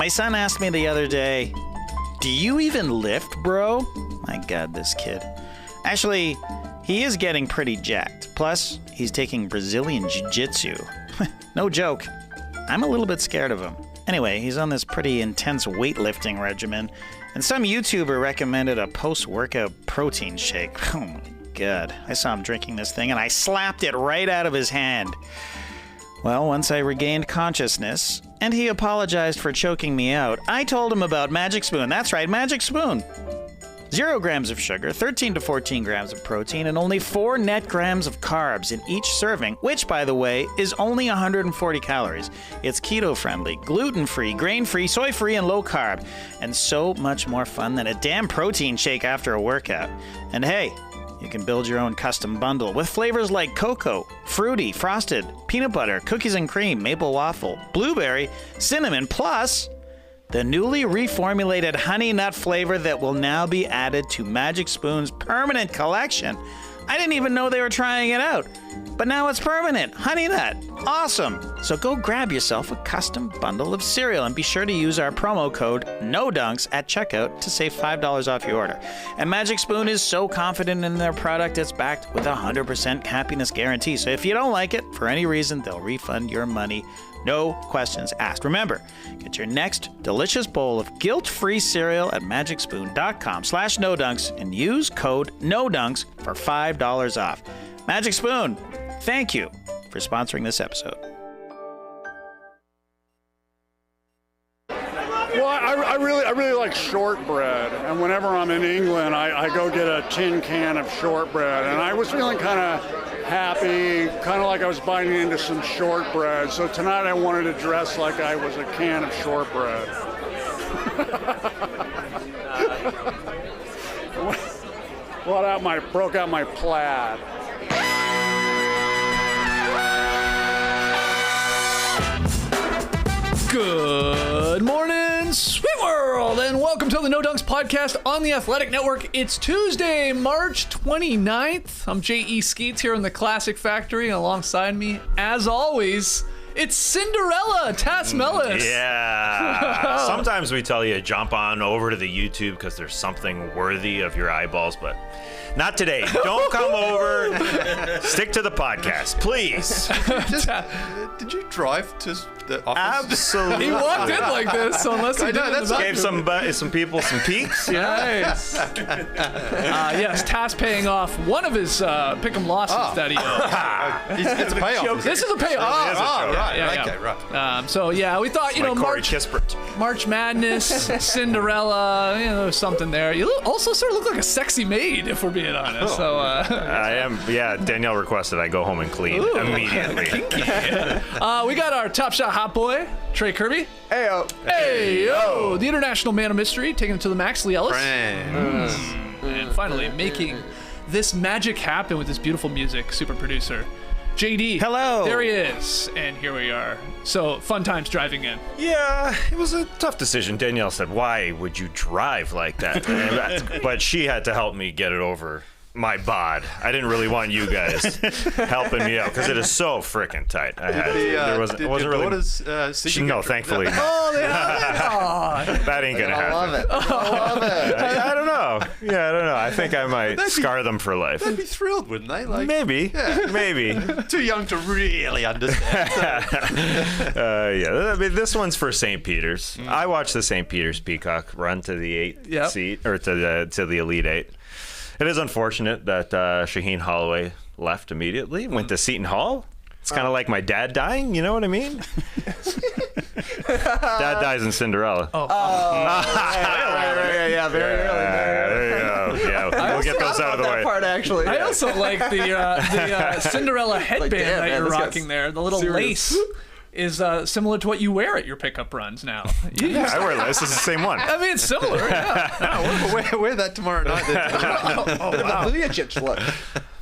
My son asked me the other day, do you even lift, bro? My God, this kid. Actually, he is getting pretty jacked. Plus, he's taking Brazilian Jiu-Jitsu. No joke. I'm a little bit scared of him. Anyway, he's on this pretty intense weightlifting regimen, and some YouTuber recommended a post-workout protein shake. Oh my God. I saw him drinking this thing, and I slapped it right out of his hand. Well, once I regained consciousness, and he apologized for choking me out, I told him about Magic Spoon. That's right, Magic Spoon. 0 grams of sugar, 13 to 14 grams of protein, and only 4 net grams of carbs in each serving, which, by the way, is only 140 calories. It's keto-friendly, gluten-free, grain-free, soy-free, and low-carb, and so much more fun than a damn protein shake after a workout. And hey, you can build your own custom bundle with flavors like cocoa, fruity, frosted, peanut butter, cookies and cream, maple waffle, blueberry, cinnamon, plus the newly reformulated honey nut flavor that will now be added to Magic Spoon's permanent collection. I didn't even know they were trying it out, but now it's permanent. Honey nut. Awesome. So go grab yourself a custom bundle of cereal and be sure to use our promo code NODUNKS at checkout to save $5 off your order. And Magic Spoon is so confident in their product, it's backed with a 100% happiness guarantee. So if you don't like it, for any reason, they'll refund your money. No questions asked. Remember, get your next delicious bowl of guilt-free cereal at magicspoon.com/NoDunks and use code NODUNKS for $5 off. Magic Spoon, thank you for sponsoring this episode. Well, I really like shortbread, and whenever I'm in England, I go get a tin can of shortbread, and I was feeling kind of happy, kind of like I was biting into some shortbread. So tonight I wanted to dress like I was a can of shortbread. Broke out my plaid. Good morning, sweet world, and welcome to the No Dunks podcast on the Athletic Network. It's Tuesday, March 29th. I'm J.E. Skeets here in the Classic Factory, and alongside me, as always, it's Cinderella Tas. Yeah. Sometimes we tell you jump on over to the YouTube because there's something worthy of your eyeballs, but not today. Don't come over. Stick to the podcast, please. Did you drive to the office? Absolutely. He walked in like this, so unless he Gave some people some peeks. Nice. Yes, Tas paying off one of his pick'em losses that he owed. It's a payoff. This is a payoff. Right. Yeah. Okay, right. So yeah, we thought, March Madness, Cinderella, something there. You also sort of look like a sexy maid, if we're being honest. So I am. Yeah, Danielle requested I go home and clean immediately. We got our Top Shot hot boy, Trey Kirby. Heyo. Heyo. The international man of mystery, taking it to the max, Leigh Ellis. And finally, making this magic happen with this beautiful music, super producer, JD. Hello. There he is. And here we are. So, fun times driving in. Yeah, it was a tough decision. Danielle said, why would you drive like that? But she had to help me get it over my bod. I didn't really want you guys helping me out because it is so freaking tight. Wasn't really. No, thankfully. That ain't gonna happen. I love it. I don't know. Yeah, I don't know. I think I might scar them for life. They'd be thrilled, wouldn't they? Maybe. Too young to really understand. I mean, this one's for St. Peter's. I watched the St. Peter's Peacock run to the 8th seat, or to the Elite 8. It is unfortunate that Shaheen Holloway left immediately, went to Seton Hall. It's kind of like my dad dying, you know what I mean? Dad dies in Cinderella. Yeah, very early. There you go. Yeah, we'll get those out of the way. Part, actually. I also like the Cinderella headband that you're rocking there. The little lace is similar to what you wear at your pickup runs now. I wear this. This is the same one. I mean, it's similar. Yeah. Wear that tomorrow night. Wow. Look.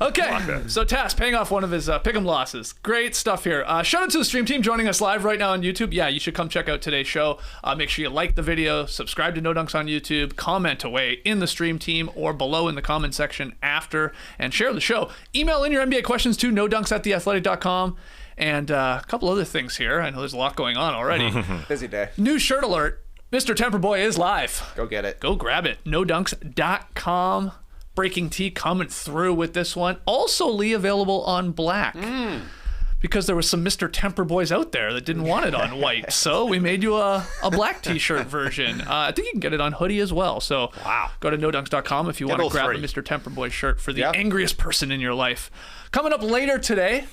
Okay, so Tas paying off one of his pick'em losses. Great stuff here. Shout out to the stream team joining us live right now on YouTube. Yeah, you should come check out today's show. Make sure you like the video, subscribe to No Dunks on YouTube, comment away in the stream team or below in the comment section after, and share the show. Email in your NBA questions to nodunks@theathletic.com. And a couple other things here. I know there's a lot going on already. Busy day. New shirt alert. Mr. Temper Boy is live. Go get it. Go grab it. NoDunks.com. Breaking tea coming through with this one. Also, Leigh, available on black. Because there was some Mr. Temper Boys out there that didn't want it on white. So we made you a black t-shirt version. I think you can get it on hoodie as well. So go to NoDunks.com if you want to grab a Mr. Temper Boy shirt for the angriest person in your life. Coming up later today,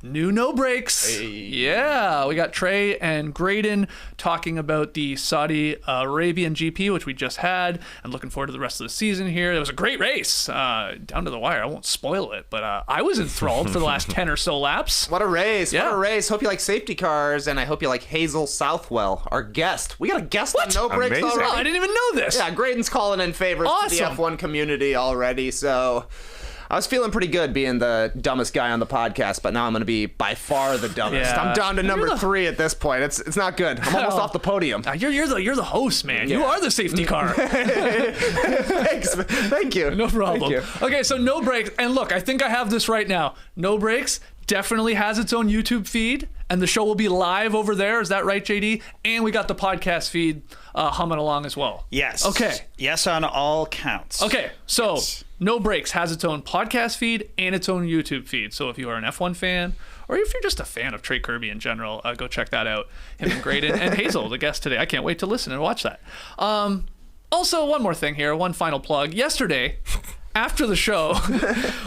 new No Breaks. Hey. Yeah, we got Trey and Graydon talking about the Saudi Arabian GP, which we just had, and looking forward to the rest of the season here. It was a great race, down to the wire. I won't spoil it, but I was enthralled for the last 10 or so laps. What a race. What a race. Hope you like safety cars, and I hope you like Hazel Southwell, our guest. We got a guest on No Breaks Amazing. already. Oh, I didn't even know this. Yeah, Graydon's calling in favors to the F1 community already, so I was feeling pretty good being the dumbest guy on the podcast, but now I'm going to be by far the dumbest. Yeah. I'm down to number 3 at this point. It's not good. I'm almost off the podium. You're the host, man. You are the safety car. Thanks. Thank you. No problem. Thank you. Okay, so No Breaks, and look, I think I have this right now. No Breaks definitely has its own YouTube feed, and the show will be live over there. Is that right, JD? And we got the podcast feed humming along as well. Yes. Okay. Yes on all counts. Okay, so No Breaks has its own podcast feed and its own YouTube feed. So if you are an F1 fan, or if you're just a fan of Trey Kirby in general, go check that out. Him and Graydon and Hazel, the guest today. I can't wait to listen and watch that. Also, one more thing here, one final plug. Yesterday, after the show,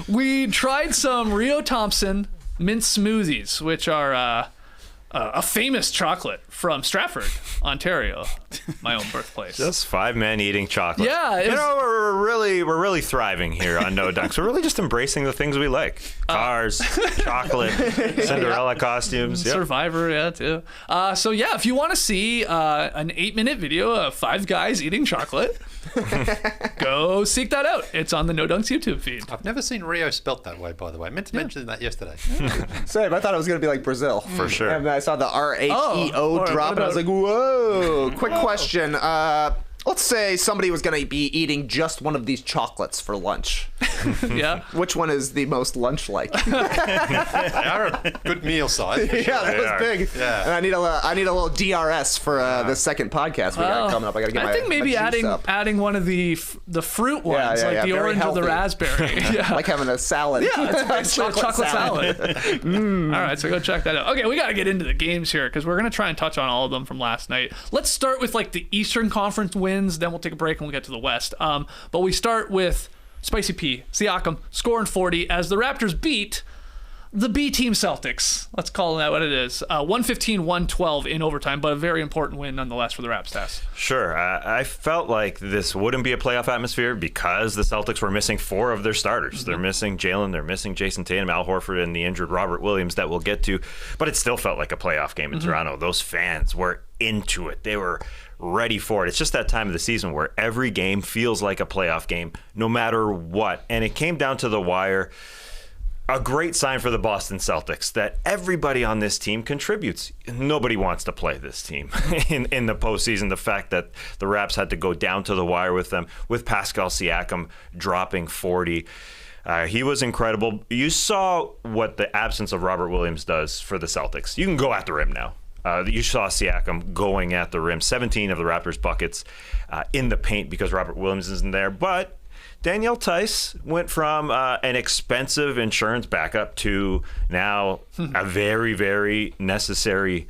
we tried some Rio Thompson mint smoothies, which are a famous chocolate from Stratford, Ontario, my own birthplace. Just 5 men eating chocolate. Yeah, we're really thriving here on No Dunks. We're really just embracing the things we like: cars, chocolate, Cinderella costumes, Survivor, too. So yeah, if you want to see an 8-minute video of 5 guys eating chocolate, go seek that out. It's on the No Dunks YouTube feed. I've never seen Rio spelt that way, by the way. I meant to mention that yesterday. Same. I thought it was going to be like Brazil. For sure. And I saw the R-H-E-O drop, and I was like, whoa. Quick question. Let's say somebody was going to be eating just one of these chocolates for lunch. Yeah. Which one is the most lunch-like? They are a good meal size. For sure. Yeah, that was big. Yeah. And I need a little DRS for the second podcast we got coming up. I got to get I think maybe my juice up. adding one of the fruit ones, like the Very orange or the healthy. raspberry. Yeah. Like having a salad. Yeah, it's chocolate salad. All right, so go check that out. Okay, we got to get into the games here because we're going to try and touch on all of them from last night. Let's start with like the Eastern Conference wins, then we'll take a break and we'll get to the West. But we start with Spicy P, Siakam, scoring 40 as the Raptors beat the B team Celtics. Let's call that what it is. 115-112 in overtime, but a very important win nonetheless for the Raps test. Sure. I felt like this wouldn't be a playoff atmosphere because the Celtics were missing 4 of their starters. They're missing Jalen, they're missing Jason Tatum, Al Horford, and the injured Robert Williams that we'll get to. But it still felt like a playoff game in Toronto. Those fans were into it. They were ready for it. It's just that time of the season where every game feels like a playoff game, no matter what. And it came down to the wire. A great sign for the Boston Celtics that everybody on this team contributes. Nobody wants to play this team in the postseason. The fact that the Raps had to go down to the wire with them, with Pascal Siakam dropping 40. He was incredible. You saw what the absence of Robert Williams does for the Celtics. You can go at the rim now. You saw Siakam going at the rim. 17 of the Raptors' buckets in the paint because Robert Williams isn't there. But Danielle Theis went from an expensive insurance backup to now a very, very necessary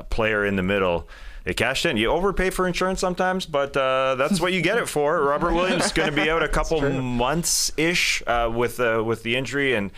player in the middle. They cashed in. You overpay for insurance sometimes, but that's what you get it for. Robert Williams is going to be out a couple months-ish with the injury, and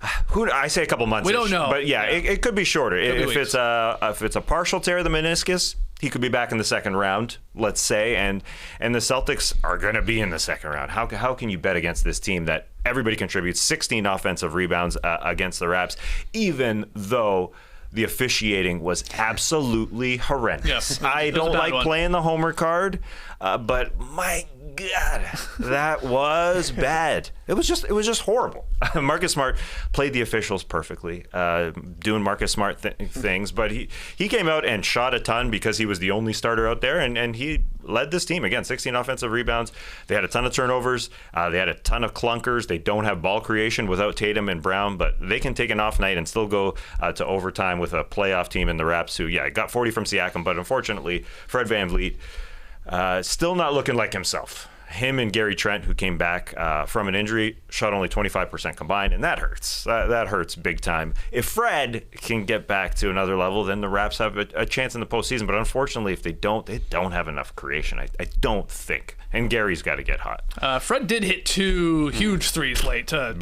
I say a couple months. We don't know, but yeah, it could be shorter. If it's a partial tear of the meniscus, he could be back in the second round, let's say, and the Celtics are going to be in the second round. How can you bet against this team that everybody contributes 16 offensive rebounds against the Raps, even though the officiating was absolutely horrendous? Yes, I don't like playing the homer card, but my God, that was bad. It was just horrible. Marcus Smart played the officials perfectly, doing Marcus Smart things, but he came out and shot a ton because he was the only starter out there, and he led this team. Again, 16 offensive rebounds. They had a ton of turnovers. They had a ton of clunkers. They don't have ball creation without Tatum and Brown, but they can take an off night and still go to overtime with a playoff team in the Raps who, got 40 from Siakam, but unfortunately, Fred VanVleet still not looking like himself. Him and Gary Trent, who came back from an injury, shot only 25% combined, and that hurts. That hurts big time. If Fred can get back to another level, then the Raps have a chance in the postseason. But unfortunately, if they don't have enough creation. I don't think. And Gary's got to get hot. Fred did hit 2 huge threes late to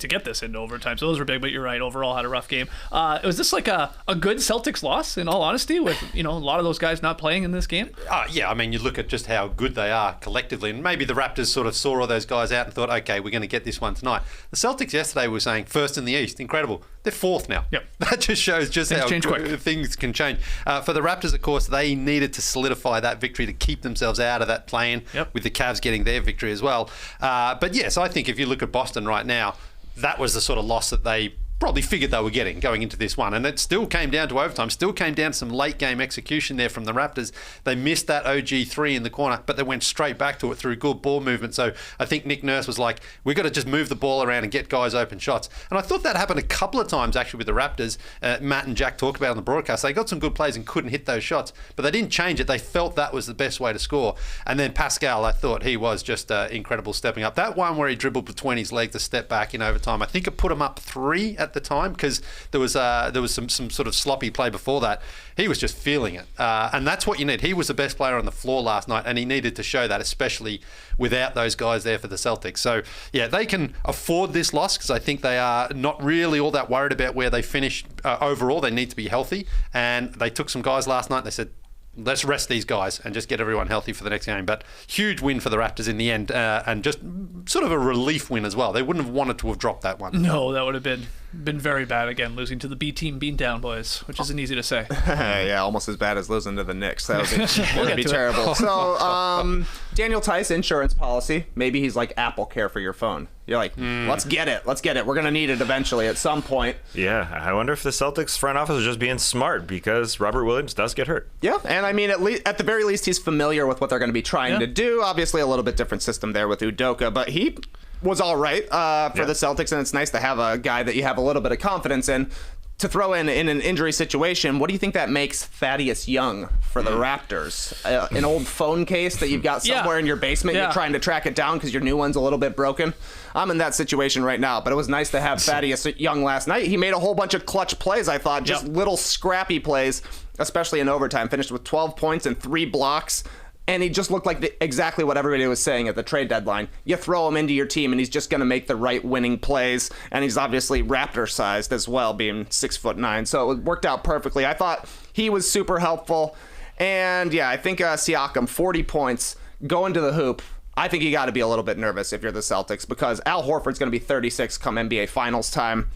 get this into overtime. So those were big, but you're right. Overall, had a rough game. Was this like a good Celtics loss, in all honesty, with a lot of those guys not playing in this game? Yeah, I mean, you look at just how good they are collectively, and maybe the Raptors sort of saw all those guys out and thought, okay, we're going to get this one tonight. The Celtics yesterday were saying first in the East, incredible. They're fourth now. Yep. That just shows just things how change quick. Things can change. For the Raptors, of course, they needed to solidify that victory to keep themselves out of that play-in, with the Cavs getting their victory as well. But yes, I think if you look at Boston right now, that was the sort of loss that they probably figured they were getting going into this one. And it still came down to overtime, still came down to some late game execution there from the Raptors. They missed that OG 3 in the corner, but they went straight back to it through good ball movement. So I think Nick Nurse was like, we've got to just move the ball around and get guys open shots. And I thought that happened a couple of times actually with the Raptors. Matt and Jack talked about it on the broadcast. They got some good plays and couldn't hit those shots, but they didn't change it. They felt that was the best way to score. And then Pascal, I thought he was just incredible stepping up. That one where he dribbled between his legs to step back in overtime, I think it put him up 3 at the time, because there was some sort of sloppy play before that. He was just feeling it, and that's what you need. He was the best player on the floor last night, and he needed to show that, especially without those guys there for the Celtics. So yeah, they can afford this loss because I think they are not really all that worried about where they finish overall. They need to be healthy, and they took some guys last night and they said, let's rest these guys and just get everyone healthy for the next game. But huge win for the Raptors in the end, and just sort of a relief win as well. They wouldn't have wanted to have dropped that one. No, that would have been very bad again, losing to the B team beandown boys, which isn't easy to say. Yeah, almost as bad as losing to the Knicks. That would be terrible. So, Daniel Theis, insurance policy. Maybe he's like Apple Care for your phone. You're like, let's get it. We're going to need it eventually at some point. Yeah, I wonder if the Celtics front office is just being smart because Robert Williams does get hurt. Yeah, and I mean, at the very least, he's familiar with what they're going to be trying to do. Obviously, a little bit different system there with Udoka, but he was all right for the Celtics, and it's nice to have a guy that you have a little bit of confidence in to throw in an injury situation. What do you think that makes Thaddeus Young for the Raptors? An old phone case that you've got somewhere in your basement, you're trying to track it down because your new one's a little bit broken? I'm in that situation right now, but it was nice to have Thaddeus Young last night. He made a whole bunch of clutch plays, I thought, just little scrappy plays, especially in overtime. Finished with 12 points and 3 blocks. And he just looked like exactly what everybody was saying at the trade deadline. You throw him into your team, and he's just going to make the right winning plays. And he's obviously Raptor-sized as well, being 6'9". So it worked out perfectly. I thought he was super helpful. And yeah, I think Siakam, 40 points, going to the hoop. I think you got to be a little bit nervous if you're the Celtics, because Al Horford's going to be 36 come NBA Finals time.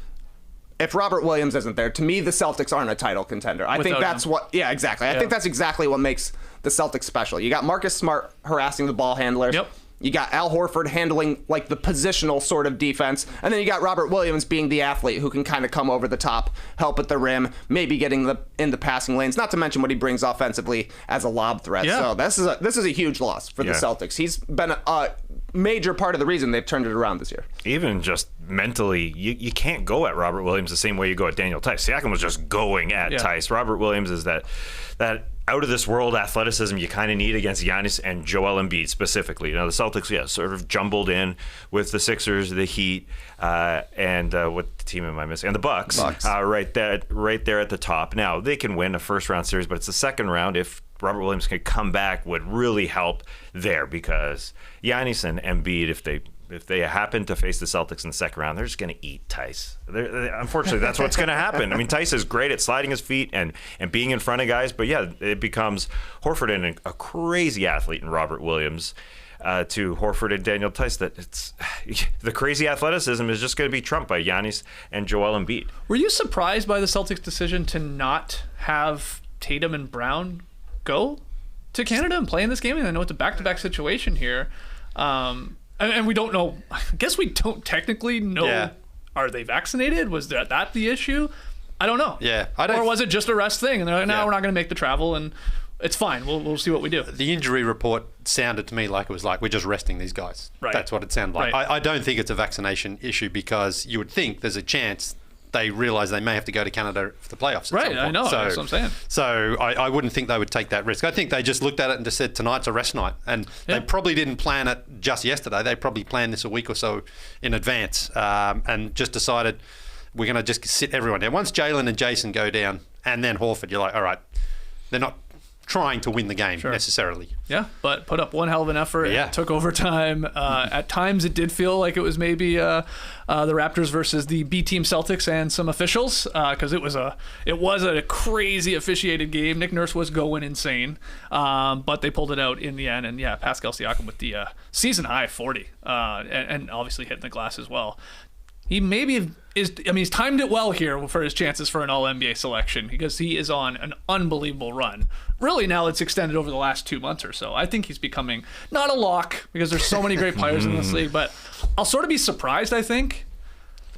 If Robert Williams isn't there, to me, the Celtics aren't a title contender. I think that's what... Yeah, exactly. I think that's exactly what makes the Celtics special. You got Marcus Smart harassing the ball handlers. Yep. You got Al Horford handling like the positional sort of defense. And then you got Robert Williams being the athlete who can kind of come over the top, help at the rim, maybe getting in the passing lanes, not to mention what he brings offensively as a lob threat. So this is a huge loss for the Celtics. He's been a major part of the reason they've turned it around this year. Even just mentally, you can't go at Robert Williams the same way you go at Daniel Theis. Siakam was just going at Theis. Robert Williams is that out-of-this-world athleticism you kind of need against Giannis and Joel Embiid specifically. You know, the Celtics, sort of jumbled in with the Sixers, the Heat, and what team am I missing? And the Bucks. Right there at the top. Now, they can win a first-round series, but it's the second round. If Robert Williams can come back, would really help there, because Giannis and Embiid, if they happen to face the Celtics in the second round, they're just going to eat Theis. Unfortunately, that's what's going to happen. I mean, Theis is great at sliding his feet and being in front of guys, but yeah, it becomes Horford and a crazy athlete in Robert Williams to Horford and Daniel Theis. That it's the crazy athleticism is just going to be trumped by Giannis and Joel Embiid. Were you surprised by the Celtics' decision to not have Tatum and Brown go to Canada and play in this game? And I know it's a back-to-back situation here. And we don't know. I guess we don't technically know. Yeah. Are they vaccinated? Was that the issue? I don't know. Yeah. Or was it just a rest thing? And they're like, no, we're not going to make the travel, and it's fine. We'll see what we do. The injury report sounded to me like it was like, we're just resting these guys. Right. That's what it sounded like. Right. I don't think it's a vaccination issue, because you would think there's a chance they realise they may have to go to Canada for the playoffs. At some point. I know. So, that's what I'm saying. So I wouldn't think they would take that risk. I think they just looked at it and just said tonight's a rest night, and they probably didn't plan it just yesterday. They probably planned this a week or so in advance, and just decided we're going to just sit everyone down. Once Jalen and Jason go down, and then Horford, you're like, all right, they're not trying to win the game necessarily. Yeah, but put up one hell of an effort. Yeah. It took overtime. At times, it did feel like it was maybe the Raptors versus the B team Celtics and some officials, because it was a crazy officiated game. Nick Nurse was going insane, but they pulled it out in the end. And yeah, Pascal Siakam with the season high 40, and obviously hitting the glass as well. He maybe is. I mean, he's timed it well here for his chances for an All-NBA selection, because he is on an unbelievable run. Really, now it's extended over the last 2 months or so. I think he's becoming not a lock, because there's so many great players in this league, but I'll sort of be surprised, I think.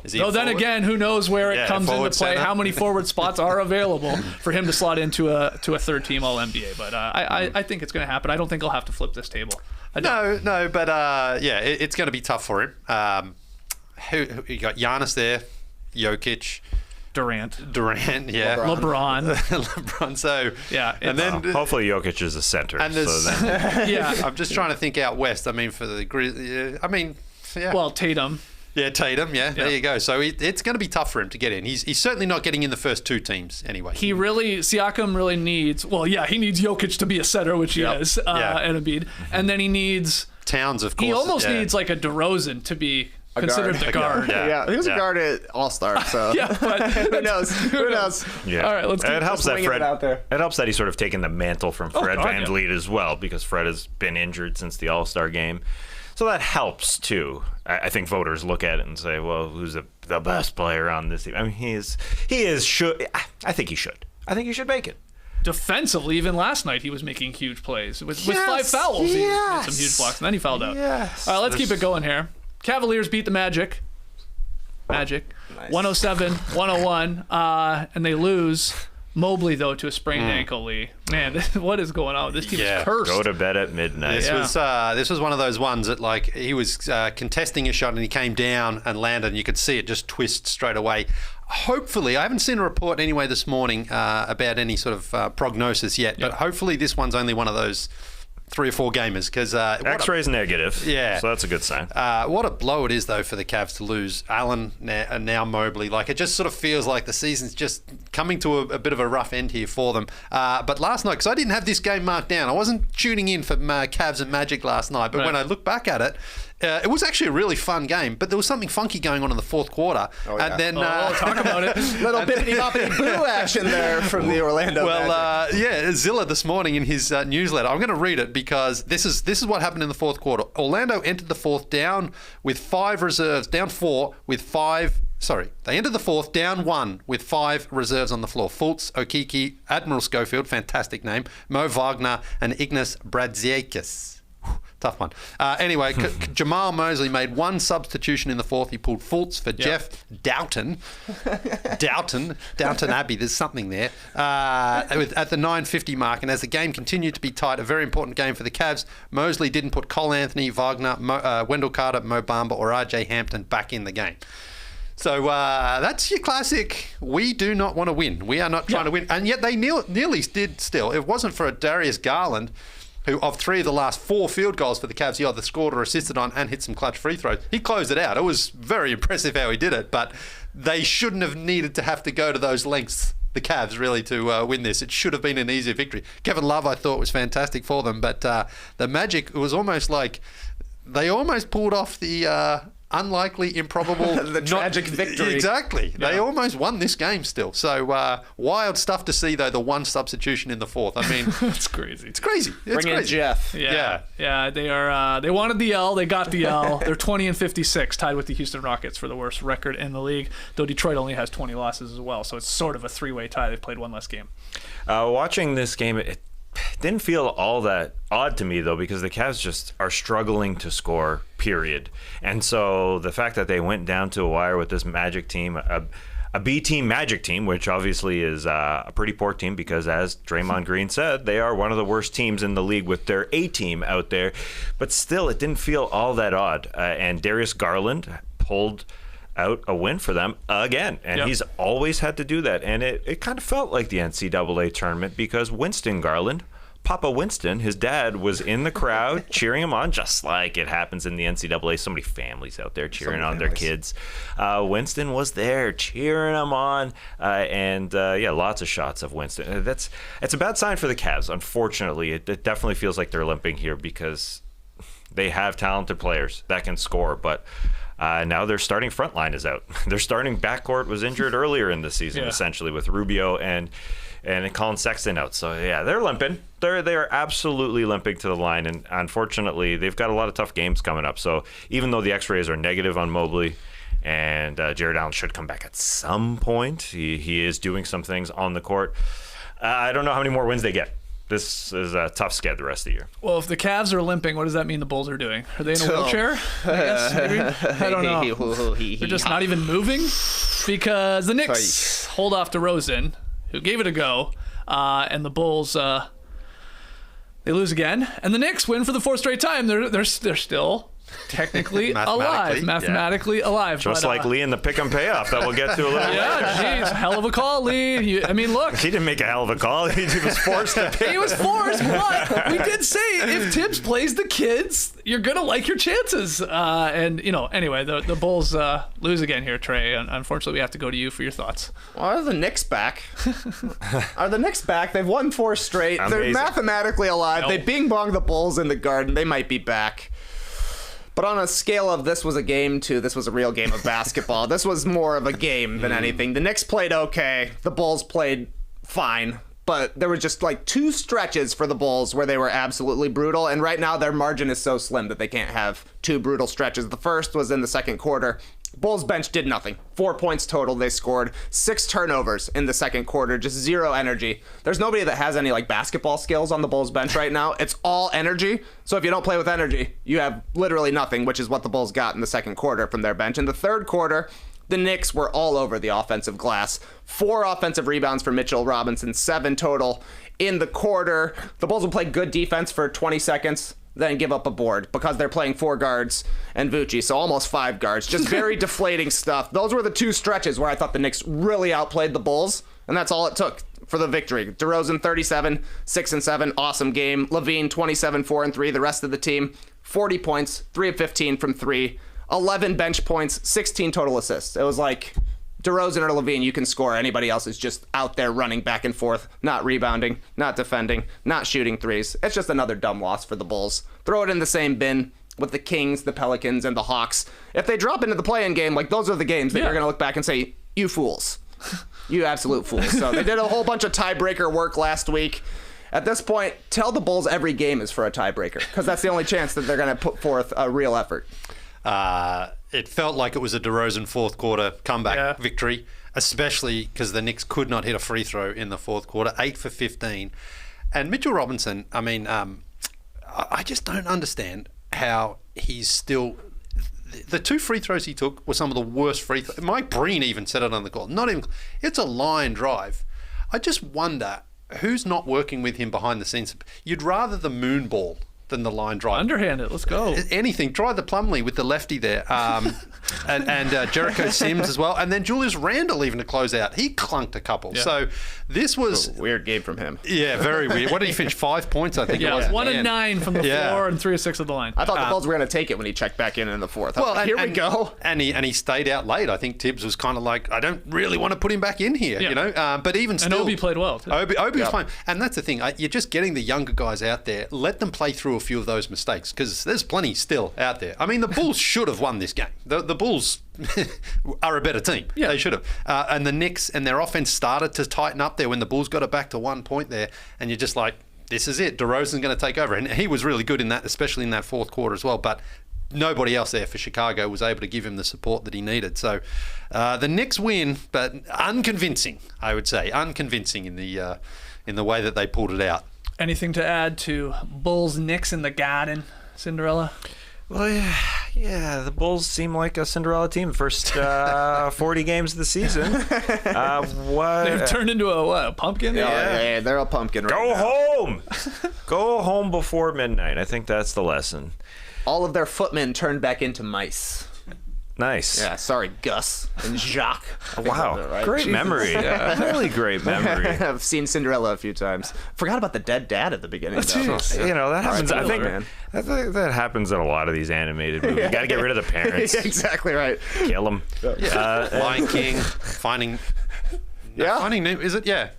Though then again, who knows where it comes into play, how many forward spots are available for him to slot into a third-team All-NBA. But I think it's going to happen. I don't think he'll have to flip this table. No, but it's going to be tough for him. Who you got? Giannis there, Jokic, Durant, yeah, LeBron. So yeah, and then hopefully Jokic is a center. And so then. yeah, I'm just trying to think out west. I mean, for the Grizzlies, well, Tatum. Yeah, Tatum. Yeah, there you go. So it's going to be tough for him to get in. He's certainly not getting in the first two teams anyway. Siakam really needs. Well, yeah, he needs Jokic to be a setter, which he is, and Embiid, and then he needs Towns, of course. He almost needs like a DeRozan to be considered the guard. Yeah, he was a guard at All-Star, so yeah, but who knows? Yeah. All right, let's keep Fred out there. It helps that he's sort of taken the mantle from Fred VanVleet as well, because Fred has been injured since the All-Star game. So that helps too. I think voters look at it and say, well, who's the best player on this team? I mean, he is I think he should. I think he should make it. Defensively, even last night, he was making huge plays. With 5 fouls, he made some huge blocks, and then he fouled out. Yes. All right, let's keep it going here. Cavaliers beat the Magic. Nice. 107-101, and they lose. Mobley, though, to a sprained ankle, Leigh. Man, what is going on? This team is cursed. Go to bed at midnight. This was one of those ones that, like, he was contesting a shot and he came down and landed, and you could see it just twist straight away. Hopefully, I haven't seen a report anyway this morning about any sort of prognosis yet, but hopefully this one's only one of those 3 or 4 gamers, because X-ray's negative. Yeah, so that's a good sign. What a blow it is, though, for the Cavs to lose Allen and now Mobley. Like, it just sort of feels like the season's just coming to a bit of a rough end here for them. But last night, because I didn't have this game marked down, I wasn't tuning in for Cavs and Magic last night. But when I look back at it, it was actually a really fun game, but there was something funky going on in the fourth quarter. And then talk about it. Little bippity-boppity boo action there from the Orlando Magic. Zilla this morning in his newsletter. I'm going to read it because this is what happened in the fourth quarter. Orlando entered the fourth down with 5 reserves, down 4 with 5. Sorry, they entered the fourth down 1 with 5 reserves on the floor. Fultz, Okeke, Admiral Schofield, fantastic name, Mo Wagner, and Ignas Brazdeikis. Tough one. Anyway, Jamal Mosley made 1 substitution in the fourth. He pulled Fultz for Jeff Doughton. Downton Abbey. There's something there. At the 9:50 mark, and as the game continued to be tight, a very important game for the Cavs, Mosley didn't put Cole Anthony, Wagner, Wendell Carter, Mo Bamba, or R.J. Hampton back in the game. So that's your classic, we do not want to win. We are not trying to win. And yet they nearly did still. It wasn't for a Darius Garland, who of 3 of the last 4 field goals for the Cavs, he either scored or assisted on and hit some clutch free throws. He closed it out. It was very impressive how he did it, but they shouldn't have needed to have to go to those lengths, the Cavs, really, to win this. It should have been an easier victory. Kevin Love, I thought, was fantastic for them, but the Magic, it was almost like they almost pulled off the unlikely, improbable, the tragic victory. Exactly. They almost won this game still. So wild stuff to see, though, the 1 substitution in the fourth. I mean, it's crazy. It's crazy. Bring in Jeff. Yeah. They are. They wanted the L. They got the L. They're 20-56, tied with the Houston Rockets for the worst record in the league. Though Detroit only has 20 losses as well, so it's sort of a 3-way tie. They've played 1 less game. Watching this game, it didn't feel all that odd to me, though, because the Cavs just are struggling to score, period. And so the fact that they went down to a wire with this Magic team, a B-team Magic team, which obviously is a pretty poor team because, as Draymond Green said, they are one of the worst teams in the league with their A-team out there. But still, it didn't feel all that odd. And Darius Garland pulled out a win for them again. And he's always had to do that. And it kind of felt like the NCAA tournament because Winston Garland, Papa Winston, his dad, was in the crowd cheering him on, just like it happens in the NCAA. So many families out there cheering on their kids. Winston was there cheering him on, and lots of shots of Winston. It's a bad sign for the Cavs. Unfortunately, it definitely feels like they're limping here because they have talented players that can score, but now their starting front line is out. Their starting backcourt was injured earlier in the season, essentially, with Rubio and Colin Sexton out. So, they're limping. They are absolutely limping to the line, and unfortunately, they've got a lot of tough games coming up. So even though the X-rays are negative on Mobley, and Jared Allen should come back at some point, he is doing some things on the court. I don't know how many more wins they get. This is a tough sked the rest of the year. Well, if the Cavs are limping, what does that mean the Bulls are doing? Are they in a wheelchair? I guess, maybe? I don't know. They're just not even moving? Because the Knicks hold off DeRozan, who gave it a go, and the Bulls, they lose again. And the Knicks win for the fourth straight time. They're still technically alive. Mathematically alive. Just like Leigh in the pick and payoff that we'll get to a little later. Yeah, jeez. Hell of a call, Leigh. I mean, look. He didn't make a hell of a call. He was forced to pick. He was forced, but we did say if Tibbs plays the kids, you're going to like your chances. Anyway, the Bulls lose again here, Trey. Unfortunately, we have to go to you for your thoughts. Well, are the Knicks back? Are the Knicks back? They've won 4 straight. Amazing. They're mathematically alive. They bing-bonged the Bulls in the Garden. They might be back. But on a scale of this was a game to this was a real game of basketball, this was more of a game than anything. The Knicks played okay. The Bulls played fine. But there were just like 2 stretches for the Bulls where they were absolutely brutal. And right now their margin is so slim that they can't have 2 brutal stretches. The first was in the second quarter. Bulls bench did nothing. 4 points total they scored. 6 turnovers in the second quarter. Just 0 energy. There's nobody that has any like basketball skills on the Bulls bench right now. It's all energy. So if you don't play with energy, you have literally nothing, which is what the Bulls got in the second quarter from their bench. In the third quarter, the Knicks were all over the offensive glass. 4 offensive rebounds for Mitchell Robinson, 7 total in the quarter. The Bulls will play good defense for 20 seconds, then give up a board because they're playing 4 guards and Vucci, so almost 5 guards. Just very deflating stuff. Those were the 2 stretches where I thought the Knicks really outplayed the Bulls, and that's all it took for the victory. DeRozan 37, 6 and 7, awesome game. Levine 27, 4 and 3. The rest of the team 40 points, 3 of 15 from 3. 11 bench points, 16 total assists. It was like DeRozan or Levine, you can score. Anybody else is just out there running back and forth, not rebounding, not defending, not shooting threes. It's just another dumb loss for the Bulls. Throw it in the same bin with the Kings, the Pelicans, and the Hawks. If they drop into the play-in game, like those are the games that you're going to look back and say, you fools. You absolute fools. So they did a whole bunch of tiebreaker work last week. At this point, tell the Bulls every game is for a tiebreaker because that's the only chance that they're going to put forth a real effort. It felt like it was a DeRozan fourth quarter comeback victory, especially because the Knicks could not hit a free throw in the fourth quarter, 8 for 15. And Mitchell Robinson, I mean, I just don't understand how he's still... The 2 free throws he took were some of the worst free throws. Mike Breen even said it on the call. It's a line drive. I just wonder who's not working with him behind the scenes. You'd rather the moon ball than the line drive. Underhanded, let's go. Anything. Try the Plumlee with the lefty there. And Jericho Sims as well. And then Julius Randle even to close out. He clunked a couple. Yeah. So this was... a weird game from him. Yeah, very weird. What did he finish? 5 points, I think it was. 1 of 9 from the floor and 3 of 6 of the line. I thought the Bulls were going to take it when he checked back in the fourth. Here we go. And he stayed out late. I think Tibbs was kind of like, I don't really want to put him back in here, you know. But even still... And Obi played well, too. Obi was fine. And that's the thing. You're just getting the younger guys out there. Let them play through a few of those mistakes because there's plenty still out there. I mean, the Bulls should have won this game. The Bulls are a better team. Yeah. They should have. And the Knicks and their offense started to tighten up there when the Bulls got it back to 1 point there. And you're just like, this is it. DeRozan's going to take over. And he was really good in that, especially in that fourth quarter as well. But nobody else there for Chicago was able to give him the support that he needed. So the Knicks win, but unconvincing, I would say. Unconvincing in the way that they pulled it out. Anything to add to Bulls-Knicks in the Garden, Cinderella? Well, yeah, the Bulls seem like a Cinderella team. First 40 games of the season. They've turned into a pumpkin? Yeah, they're a pumpkin right now. Go home! Go home before midnight. I think that's the lesson. All of their footmen turned back into mice. Nice. Yeah, sorry, Gus and Jacques. Wow. Right? Great memory. Really great memory. I've seen Cinderella a few times. Forgot about the dead dad at the beginning, though. You know, that happens. I think man. that happens in a lot of these animated movies. You got to get rid of the parents. Exactly right. Kill them. Lion King, Finding Nemo, is it? Yeah.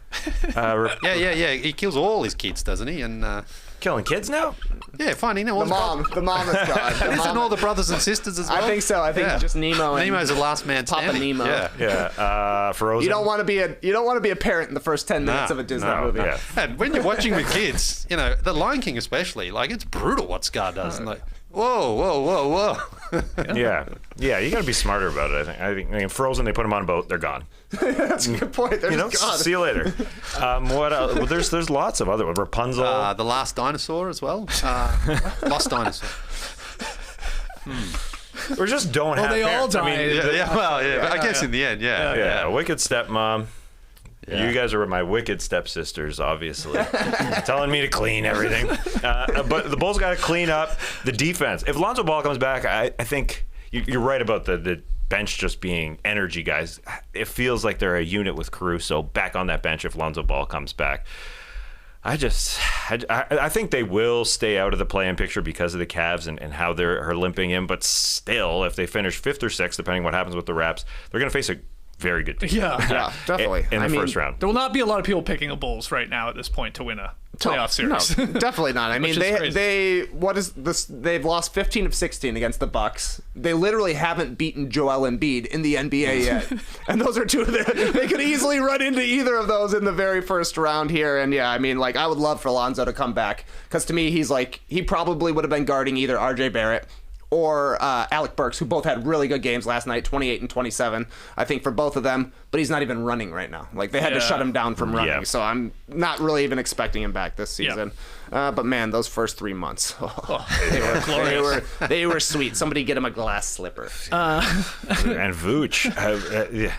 Yeah. He kills all his kids, doesn't he? And Killing kids now? yeah, Finding Nemo. The mom is gone. Isn't all the brothers and sisters as well? I think so. I think just Nemo. And Nemo's the last man Papa standing. Nemo. Yeah. Yeah. Frozen. You don't want to be a parent in the first 10 minutes of a Disney movie. Yeah. And when you're watching with kids, you know, the Lion King especially, like, it's brutal what Scar does. And like, whoa. Yeah. You got to be smarter about it. I think Frozen. They put them on a boat. They're gone. That's a good point. They're just gone. See you later. What else? Well, there's lots of other ones. Rapunzel. The Last Dinosaur as well. Lost Dinosaur. Or just don't have they all parents. I mean, died. I guess in the end, yeah. Wicked stepmom. Yeah. You guys are my wicked stepsisters, obviously. Telling me to clean everything. But the Bulls got to clean up the defense. If Lonzo Ball comes back, I think you're right about the bench just being energy guys. It feels like they're a unit with Caruso back on that bench if Lonzo Ball comes back. I think they will stay out of the play-in picture because of the Cavs and how they're limping in. But still, if they finish 5th or 6th, depending what happens with the Raps, they're going to face a very good team. Yeah, definitely. In the first round. There will not be a lot of people picking the Bulls right now at this point to win a playoff series. No, definitely not. I mean, they've lost 15 of 16 against the Bucks. They literally haven't beaten Joel Embiid in the NBA yet. And those are two of they could easily run into either of those in the very first round here. And yeah, I mean, like, I would love for Lonzo to come back because to me, he probably would have been guarding either RJ Barrett or Alec Burks, who both had really good games last night, 28 and 27, I think, for both of them. But he's not even running right now. Like, they had to shut him down from running. So I'm not really even expecting him back this season. But, man, those first 3 months, they were sweet. Somebody get him a glass slipper. And Vooch.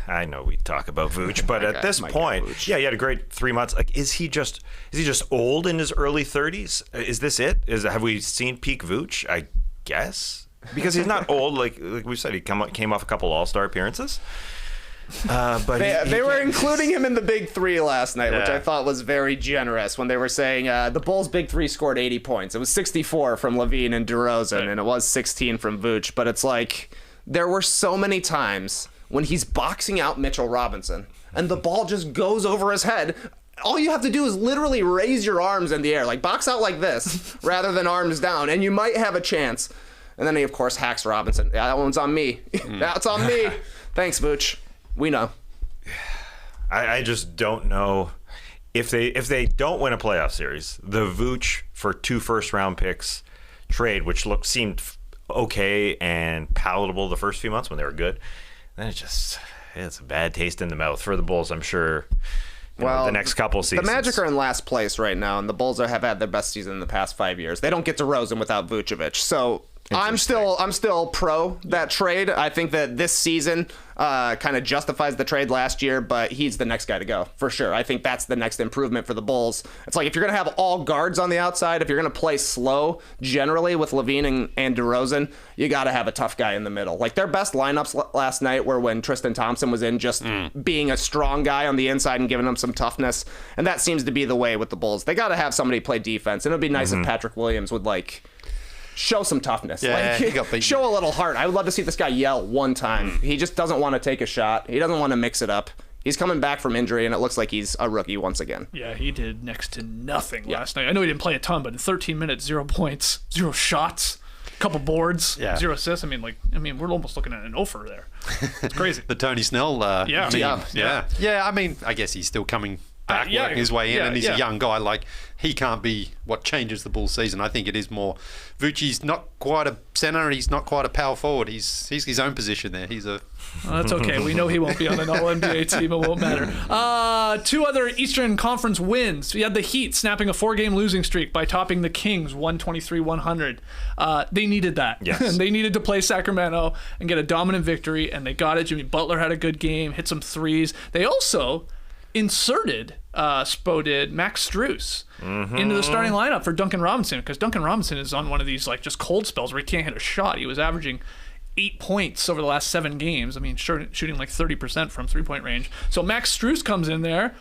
I know we talk about Vooch, but at this point, he had a great 3 months. Like, is he just old in his early 30s? Is this it? Have we seen peak Vooch? I guess, because he's not old. Like we said, he came off a couple All-Star appearances. But they were including him in the big three last night, which I thought was very generous when they were saying the Bulls' big three scored 80 points. It was 64 from Levine and DeRozan, and it was 16 from Vooch. But it's like there were so many times when he's boxing out Mitchell Robinson, and the ball just goes over his head. All you have to do is literally raise your arms in the air, like box out like this, rather than arms down, and you might have a chance. And then he, of course, hacks Robinson. Yeah, that one's on me. That's on me. Thanks, Vooch. We know. I just don't know if they don't win a playoff series. The Vooch for 2 first-round picks trade, which seemed okay and palatable the first few months when they were good, then it's a bad taste in the mouth for the Bulls, I'm sure. The next couple seasons. The Magic are in last place right now, and the Bulls have had their best season in the past 5 years. They don't get to DeRozan without Vucevic, so I'm still pro that trade. I think that this season kind of justifies the trade last year, but he's the next guy to go for sure. I think that's the next improvement for the Bulls. It's like if you're gonna have all guards on the outside, if you're gonna play slow generally with Levine and DeRozan, you got to have a tough guy in the middle. Like their best lineups last night were when Tristan Thompson was in, just being a strong guy on the inside and giving them some toughness, and that seems to be the way with the Bulls. They got to have somebody play defense, and it'd be nice if Patrick Williams would show some toughness. Show a little heart. I would love to see this guy yell one time. He just doesn't want to take a shot. He doesn't want to mix it up. He's coming back from injury, and it looks like he's a rookie once again. Yeah, he did next to nothing last night. I know he didn't play a ton, but in 13 minutes, 0 points, 0 shots, couple boards, 0 assists. I mean, we're almost looking at an offer there. It's crazy. The Tony Snell meme. Yeah, I mean, I guess he's still coming back, working his way in, and he's a young guy. Like, he can't be what changes the Bulls season. I think it is more Vucci's not quite a center, he's not quite a power forward. He's his own position there. He's a that's okay. We know he won't be on an All-NBA team. It won't matter. 2 other Eastern Conference wins. We had the Heat snapping a 4-game losing streak by topping the Kings 123-100. They needed that. Yes. They needed to play Sacramento and get a dominant victory, and they got it. Jimmy Butler had a good game, hit some threes. They also inserted Spo did Max Strus into the starting lineup for Duncan Robinson, because Duncan Robinson is on one of these just cold spells where he can't hit a shot. He was averaging 8 points over the last 7 games. I mean, shooting like 30% from 3-point range. So Max Strus comes in there,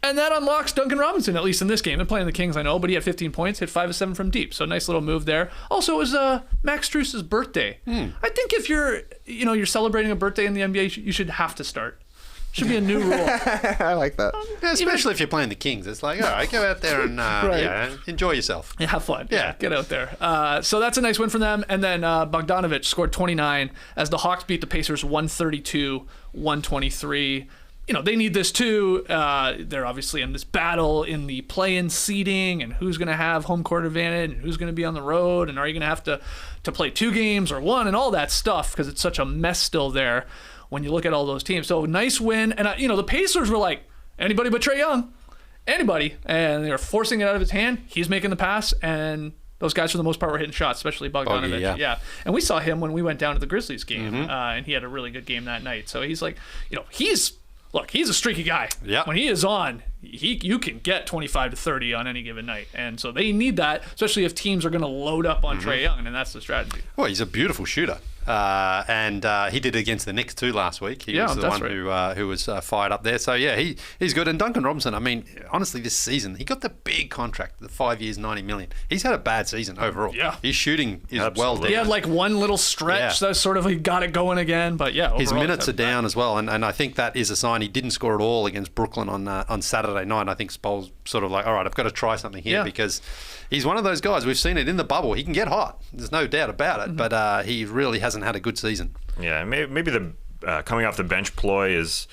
and that unlocks Duncan Robinson, at least in this game. They're playing the Kings, I know, but he had 15 points, hit 5 of 7 from deep. So nice little move there. Also, it was Max Strus' birthday. I think if you're celebrating a birthday in the NBA, you should have to start. Should be a new rule. I like that. Yeah, especially if you're playing the Kings. It's like, all right, go out there and enjoy yourself. Yeah, have fun. Yeah, get out there. So that's a nice win for them. And then Bogdanovic scored 29 as the Hawks beat the Pacers 132-123. They need this too. They're obviously in this battle in the play-in seeding and who's going to have home court advantage and who's going to be on the road and are you going to have to play 2 games or 1 and all that stuff because it's such a mess still there when you look at all those teams. So nice win. And, the Pacers were like, anybody but Trae Young. Anybody. And they were forcing it out of his hand. He's making the pass. And those guys, for the most part, were hitting shots, especially Bogdanovic. Yeah. And we saw him when we went down to the Grizzlies game. And he had a really good game that night. So he's like, he's a streaky guy. Yeah. When he is on, you can get 25 to 30 on any given night. And so they need that, especially if teams are going to load up on Trae Young, and that's the strategy. Well, he's a beautiful shooter. And he did it against the Knicks too last week. He was the one who was fired up there. So, yeah, he's good. And Duncan Robinson, I mean, honestly, this season, he got the big contract, the 5 years, $90 million. He's had a bad season overall. Yeah. His shooting is well down. He had like one little stretch that sort of he got it going again. But, yeah, his minutes are down as well. And I think that is a sign. He didn't score at all against Brooklyn on Saturday night. I think Spol's sort of like, all right, I've got to try something here because he's one of those guys. We've seen it in the bubble. He can get hot. There's no doubt about it. But he really hasn't had a good season. Yeah, maybe the coming off the bench ploy is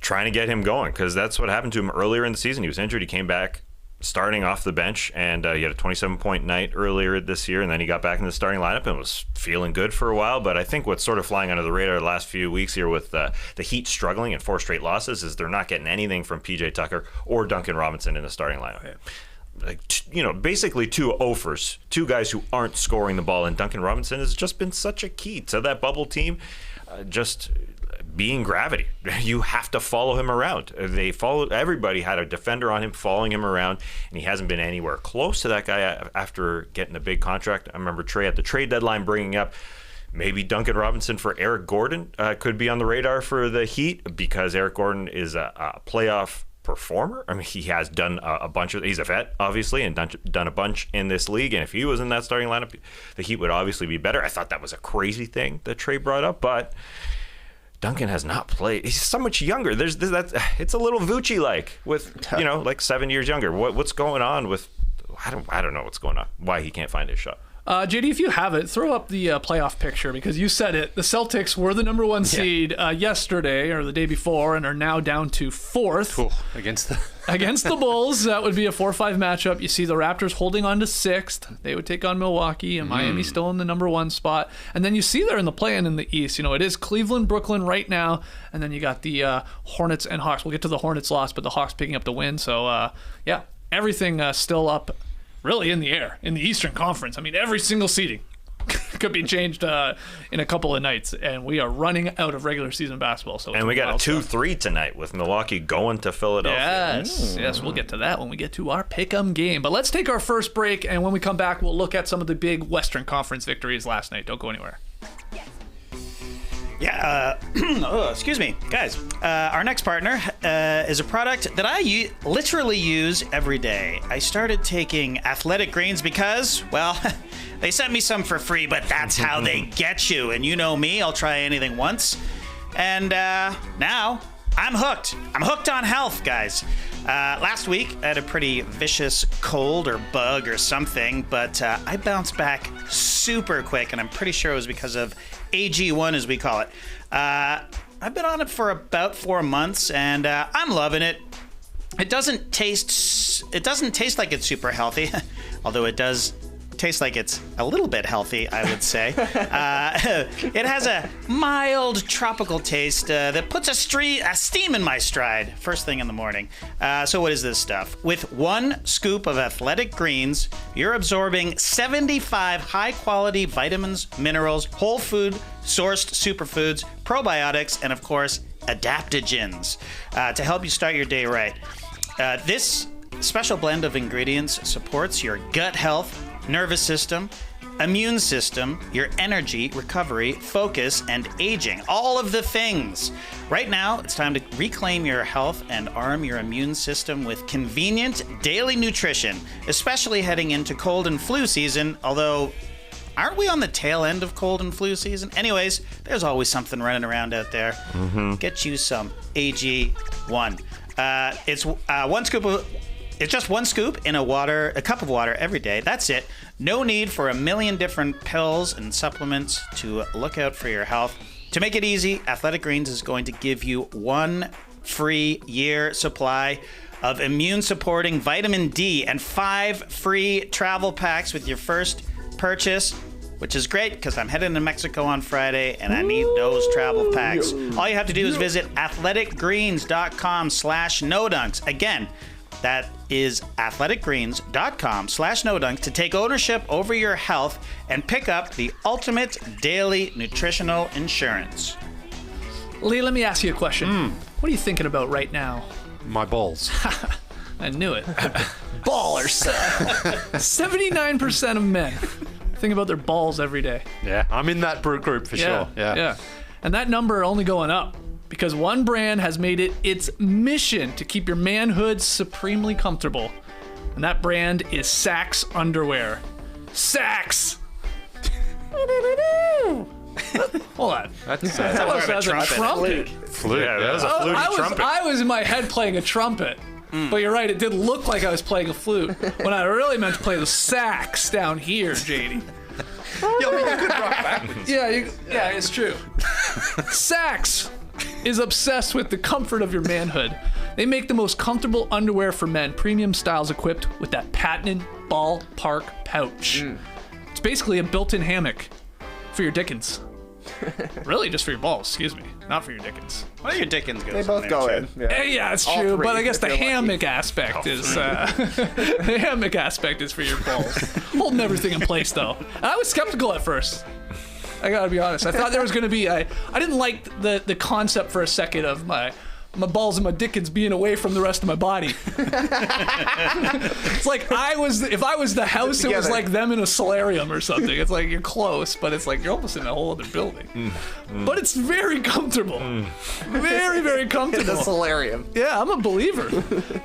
trying to get him going because that's what happened to him earlier in the season. He was injured. He came back starting off the bench, and he had a 27-point night earlier this year, and then he got back in the starting lineup and was feeling good for a while. But I think what's sort of flying under the radar the last few weeks here with the Heat struggling and 4 straight losses is they're not getting anything from PJ Tucker or Duncan Robinson in the starting lineup. Yeah. Basically 2 offers, 2 guys who aren't scoring the ball, and Duncan Robinson has just been such a key to that bubble team, just being gravity. You have to follow him around. Everybody had a defender on him, following him around, and he hasn't been anywhere close to that guy after getting a big contract. I remember Trae at the trade deadline bringing up maybe Duncan Robinson for Eric Gordon could be on the radar for the Heat because Eric Gordon is a playoff performer. I mean, he has done a bunch of. He's a vet, obviously, and done a bunch in this league. And if he was in that starting lineup, the Heat would obviously be better. I thought that was a crazy thing that Trae brought up, but Duncan has not played. He's so much younger. There's that. It's a little Vucci-like with like 7 years younger. What's going on with? I don't know what's going on. Why he can't find his shot. JD, if you have it, throw up the playoff picture because you said it. The Celtics were the number 1 seed yesterday or the day before and are now down to 4th. Against the Bulls. That would be a 4-5 matchup. You see the Raptors holding on to 6th. They would take on Milwaukee, and Miami still in the number 1 spot. And then you see they're in the play-in in the East. It is Cleveland, Brooklyn right now, and then you got the Hornets and Hawks. We'll get to the Hornets loss, but the Hawks picking up the win. So, everything still up really in the air in the Eastern Conference. I mean, every single seeding could be changed in a couple of nights, and we are running out of regular season basketball. And we got a 2-3 tonight with Milwaukee going to Philadelphia. Yes, we'll get to that when we get to our pick'em game. But let's take our first break, and when we come back, we'll look at some of the big Western Conference victories last night. Don't go anywhere. Yeah, excuse me, guys. Our next partner is a product that I literally use every day. I started taking Athletic Greens because, well, they sent me some for free, but that's how they get you. And you know me, I'll try anything once. And now I'm hooked. I'm hooked on health, guys. Last week, I had a pretty vicious cold or bug or something, but I bounced back super quick, and I'm pretty sure it was because of AG1, as we call it. I've been on it for about 4 months, and I'm loving it. It doesn't taste like it's super healthy, although it does taste like it's a little bit healthy, I would say. It has a mild tropical taste that puts a steam in my stride first thing in the morning. So what is this stuff? With 1 scoop of Athletic Greens, you're absorbing 75 high-quality vitamins, minerals, whole food sourced superfoods, probiotics, and of course, adaptogens to help you start your day right. This special blend of ingredients supports your gut health, nervous system, immune system, your energy, recovery, focus, and aging. All of the things. Right now, it's time to reclaim your health and arm your immune system with convenient daily nutrition, especially heading into cold and flu season, although aren't we on the tail end of cold and flu season? Anyways, there's always something running around out there. Get you some AG1. It's one scoop. It's just one scoop in a cup of water every day. That's it. No need for a million different pills and supplements to look out for your health. To make it easy, Athletic Greens is going to give you 1 free year supply of immune-supporting vitamin D and 5 free travel packs with your first purchase, which is great because I'm heading to Mexico on Friday and I need those travel packs. All you have to do is visit athleticgreens.com/nodunks. Again, that is athleticgreens.com/nodunks to take ownership over your health and pick up the ultimate daily nutritional insurance. Leigh, let me ask you a question. What are you thinking about right now? My balls. I knew it. Ballers. 79% of men think about their balls every day. Yeah, I'm in that group for sure. Yeah. And that number only going up because one brand has made it its mission to keep your manhood supremely comfortable. And that brand is Sax Underwear. Sax! Hold on. That's That also has a trumpet. flute. Yeah, that was a fluty trumpet. I was in my head playing a trumpet. But you're right, it did look like I was playing a flute when I really meant to play the sax down here, JD. Yo, you could rock backwards. Yeah, it's true. Sax is obsessed with the comfort of your manhood. They make the most comfortable underwear for men, premium styles equipped with that patented ballpark pouch. It's basically a built-in hammock for your Dickens. Really, just for your balls, excuse me, not for your Dickens. Well, your Dickens goes They both in go there, in. too. Yeah, it's All true, three, but I guess if the you're lucky. hammock aspect is the hammock aspect is for your balls. Holding everything in place, though. And I was skeptical at first. I gotta be honest. I thought there was gonna be. I didn't like the concept for a second of my balls and my Dickens being away from the rest of my body. It's like if I was the house, it was like them in a solarium or something. It's like you're close, but it's like you're almost in a whole other building. But it's very comfortable. Very, very comfortable. The solarium. Yeah, I'm a believer.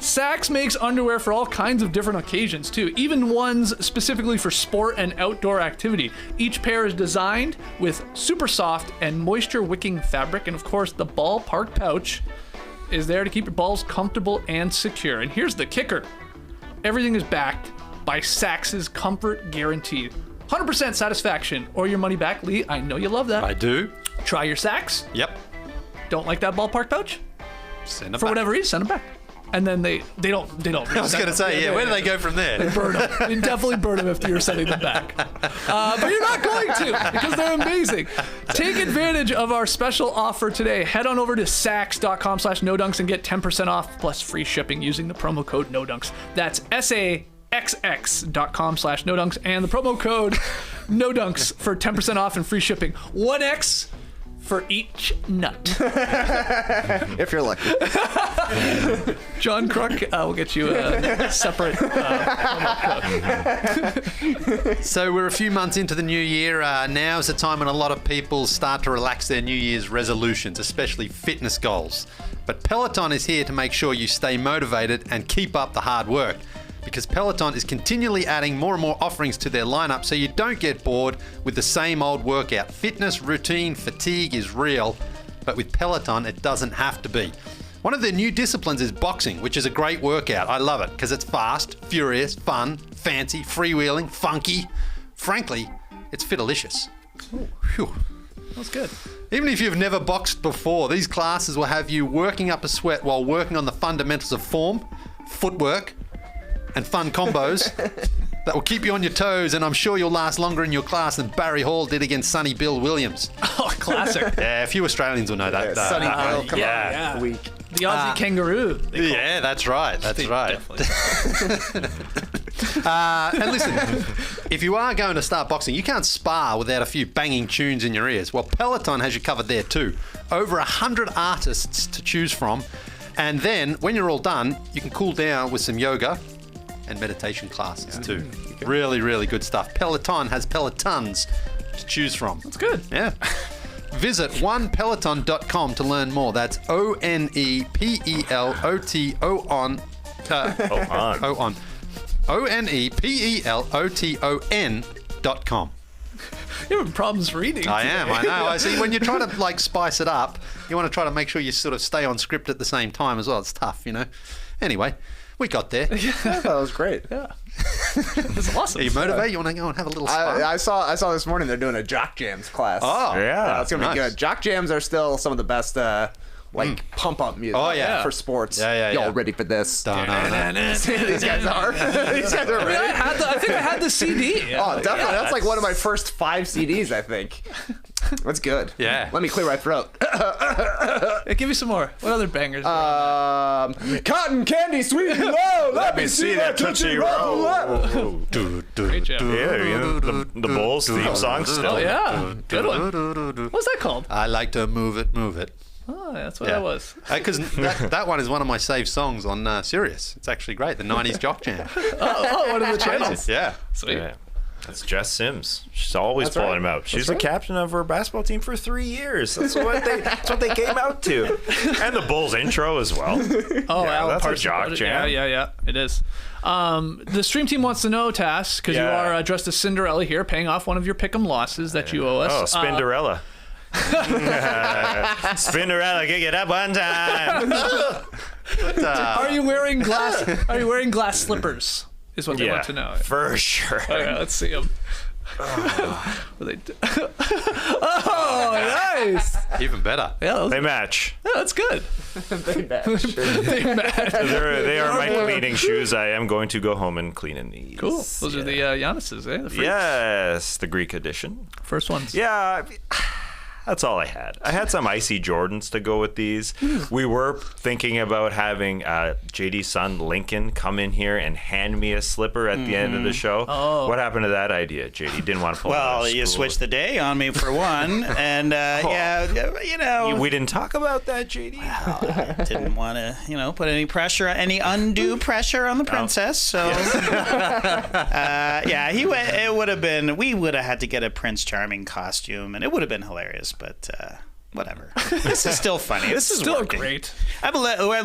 Sax makes underwear for all kinds of different occasions, too, even ones specifically for sport and outdoor activity. Each pair is designed with super soft and moisture-wicking fabric, and of course, the ballpark pouch is there to keep your balls comfortable and secure. And here's the kicker. Everything is backed by Sax's Comfort Guarantee. 100% satisfaction or your money back. Leigh, I know you love that. I do. Try your Sax. Yep. Don't like that ballpark pouch? Send them For back. whatever reason, send them back. And then they don't. I was going to say, where do they go from there? They burn them. They definitely burn them if you're sending them back. But you're not going to because they're amazing. Take advantage of our special offer today. Head on over to sax.com/nodunks and get 10% off plus free shipping using the promo code NODUNKS. That's saxx.com/nodunks and the promo code NODUNKS for 10% off and free shipping. 1X for each nut. If you're lucky. John Crook, we'll get you a separate promo code. So we're a few months into the new year. Now is the time when a lot of people start to relax their New Year's resolutions, especially fitness goals. But Peloton is here to make sure you stay motivated and keep up the hard work. Because Peloton is continually adding more and more offerings to their lineup so you don't get bored with the same old workout. Fitness, routine, fatigue is real, but with Peloton, it doesn't have to be. One of their new disciplines is boxing, which is a great workout. I love it because it's fast, furious, fun, fancy, freewheeling, funky. Frankly, it's fitalicious. Whew. That's good. Even if you've never boxed before, these classes will have you working up a sweat while working on the fundamentals of form, footwork, and fun combos that will keep you on your toes, and I'm sure you'll last longer in your class than Barry Hall did against Sonny Bill Williams. Oh, classic. Yeah, a few Australians will know that. Sonny that Bill, one. come Yeah. on. Weak. The Aussie kangaroo. Yeah, that's right. That's right. And listen, if you are going to start boxing, you can't spar without a few banging tunes in your ears. Well, Peloton has you covered there too. Over 100 artists to choose from. And then, when you're all done, you can cool down with some yoga, and meditation classes too. Really, really good stuff. Peloton has Pelotons to choose from. That's good. Yeah. Visit onepeloton.com to learn more. That's ONEPELOTON. ONEPELOTON.com. You're having problems reading. I am, I know. I see. When you're trying to like spice it up, you want to try to make sure you sort of stay on script at the same time as well. It's tough, you know. Anywai, we got there. That was great. Yeah. That's awesome. Are you motivated? You want to go and have a little spark? I saw this morning they're doing a Jock Jams class. Oh, Yeah. It's gonna be nice. good. Jock Jams are still some of of the best pump up music. Oh, yeah. For sports. Yeah. Y'all ready for this? No. These guys are. These guys are ready. I think I had the CD. Oh, definitely. That's like one of my first 5 CDs, I think. That's good. Yeah. Let me clear my throat. Hey, give me some more. What other bangers? Cotton candy, sweet and low. Let me see that Tootsie Roll. Great job. Yeah, you know, the Bulls theme song still. Oh, yeah. Good one. What's that called? I like to move it. Oh, that's what that was. Because that one is one of my saved songs on Sirius. It's actually great. The 90s Jock Jam. Oh, one of the channels. Yeah. Sweet. Yeah. That's Jess Sims. She's always That's pulling right. him out. She's That's the right. captain of her basketball team for 3 years. That's what they came out to. And the Bulls intro as well. Oh, Yeah, Alan that's a Parsons Jock wrote it. Jam. Yeah. It is. The stream team wants to know, Tas, because you Yeah. are dressed as Cinderella here, paying off one of your pick'em losses that you owe us. Oh, Spinderella. Spinderella, kick it up one time. Are you wearing glass? Are you wearing glass slippers? Is what they want to know. for sure. Okay, let's see them. Oh, nice. Even better. Yeah, They match. that's good. They match. They are my cleaning shoes. I am going to go home and clean in these. Cool. Those are the Giannis's, eh? The freaks. Yes, the Greek edition. First ones. Yeah, that's all I had. I had some icy Jordans to go with these. We were thinking about having JD's son Lincoln come in here and hand me a slipper at the end of the show. Oh. What happened to that idea? JD didn't want to pull it out Well, of you school. switched the day on me for one, and We didn't talk about that, JD. didn't want to, put any pressure, any undue pressure on the princess. So, it would have been. We would have had to get a Prince Charming costume, and it would have been hilarious. But whatever. This is still funny. This is Still working. great. I'm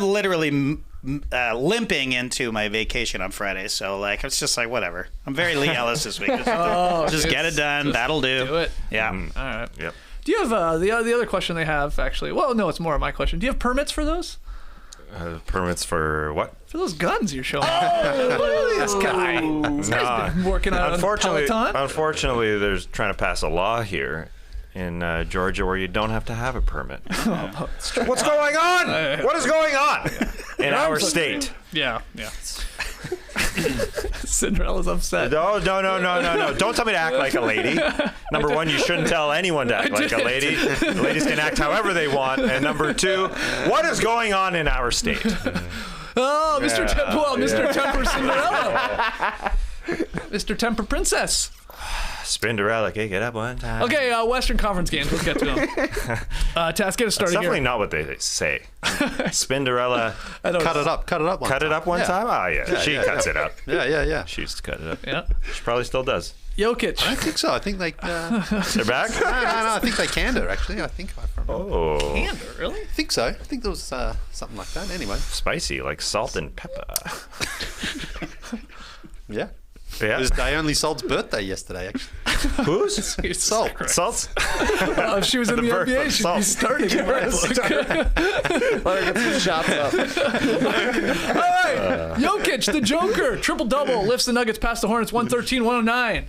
literally limping into my vacation on Friday, so it's just whatever. I'm very Leigh Ellis this week. Just get it done. That'll do. Do it. Yeah. All right. Yep. Do you have the other question they have actually? Well, no, it's more of my question. Do you have permits for those? Permits for what? For those guns you're showing? Oh, look at this guy. This guy's been working out on Peloton. Unfortunately, they're trying to pass a law here in Georgia where you don't have to have a permit. What's going on? What is going on in our state? Yeah. Cinderella's upset. No. Don't tell me to act like a lady. Number one, you shouldn't tell anyone to act like a lady. The ladies can act however they want. And number two, what is going on in our state? Oh, Mr. Mr. Temper Cinderella. Mr. Temper Princess. Spinderella, kick it up one time. Okay, Western Conference games. Let's get to them. Tas, get us started Definitely here. not what they say. Spinderella, Cut it up one cut time. it up one time? Oh, yeah. She cuts it up. Yeah. She used to cut it up. Yeah. She probably still does. Jokic. I think so. I think they... They're back? No, I think they canned her, actually. I think I remember. Oh. Candor, really? I think so. I think there was something like that. Anyway. Spicy, like salt and pepper. Yeah. Yeah. It was Naomi Salt's birthday yesterday, actually. Whose? Salt. Salt? Well, if she was in the birth NBA, of she'd salt. be starting. in my book. Let her get some shots up. All right. Jokic, the Joker, triple-double, lifts the Nuggets past the Hornets 113-109.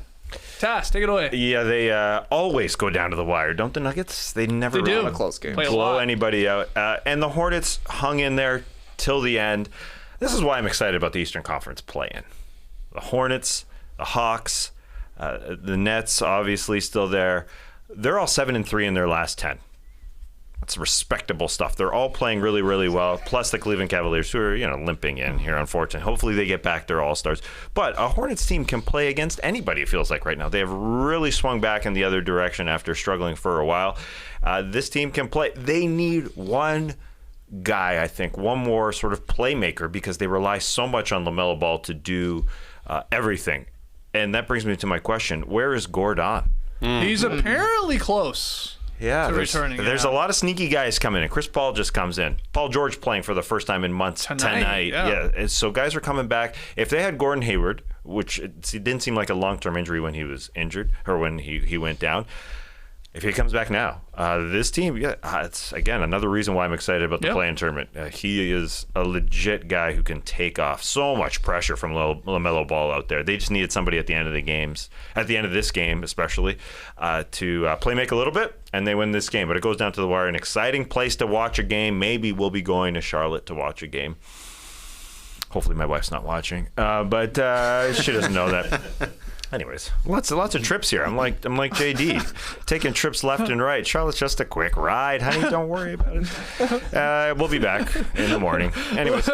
Tas, take it away. Yeah, they always go down to the wire, don't the Nuggets? They never They do. really A close game. Play a blow lot. anybody out. And the Hornets hung in there till the end. This is why I'm excited about the Eastern Conference play-in. The Hornets, the Hawks, the Nets, obviously still there. They're all 7-3 in their last 10. That's respectable stuff. They're all playing really, really well. Plus the Cleveland Cavaliers, who are limping in here, unfortunately. Hopefully they get back their all-stars. But a Hornets team can play against anybody. It feels like right now they have really swung back in the other direction after struggling for a while. This team can play. They need one guy, I think, one more sort of playmaker, because they rely so much on LaMelo Ball to do everything. And that brings me to my question: where is Gordon? He's apparently close. Yeah, to there's returning. a lot of sneaky guys coming in. Chris Paul just comes in. Paul George playing for the first time in months tonight. Yeah. And so guys are coming back. If they had Gordon Hayward, which it didn't seem like a long-term injury when he was injured or when he went down, if he comes back now, this team, it's, again, another reason why I'm excited about the play-in tournament. He is a legit guy who can take off so much pressure from LaMelo Ball out there. They just needed somebody at the end of this game especially, to play make a little bit, and they win this game. But it goes down to the wire. An exciting place to watch a game. Maybe we'll be going to Charlotte to watch a game. Hopefully my wife's not watching, but she doesn't know that. Anyways, lots of trips here. I'm like JD, taking trips left and right. Charlotte's just a quick ride, honey. Don't worry about it. We'll be back in the morning. Anyways,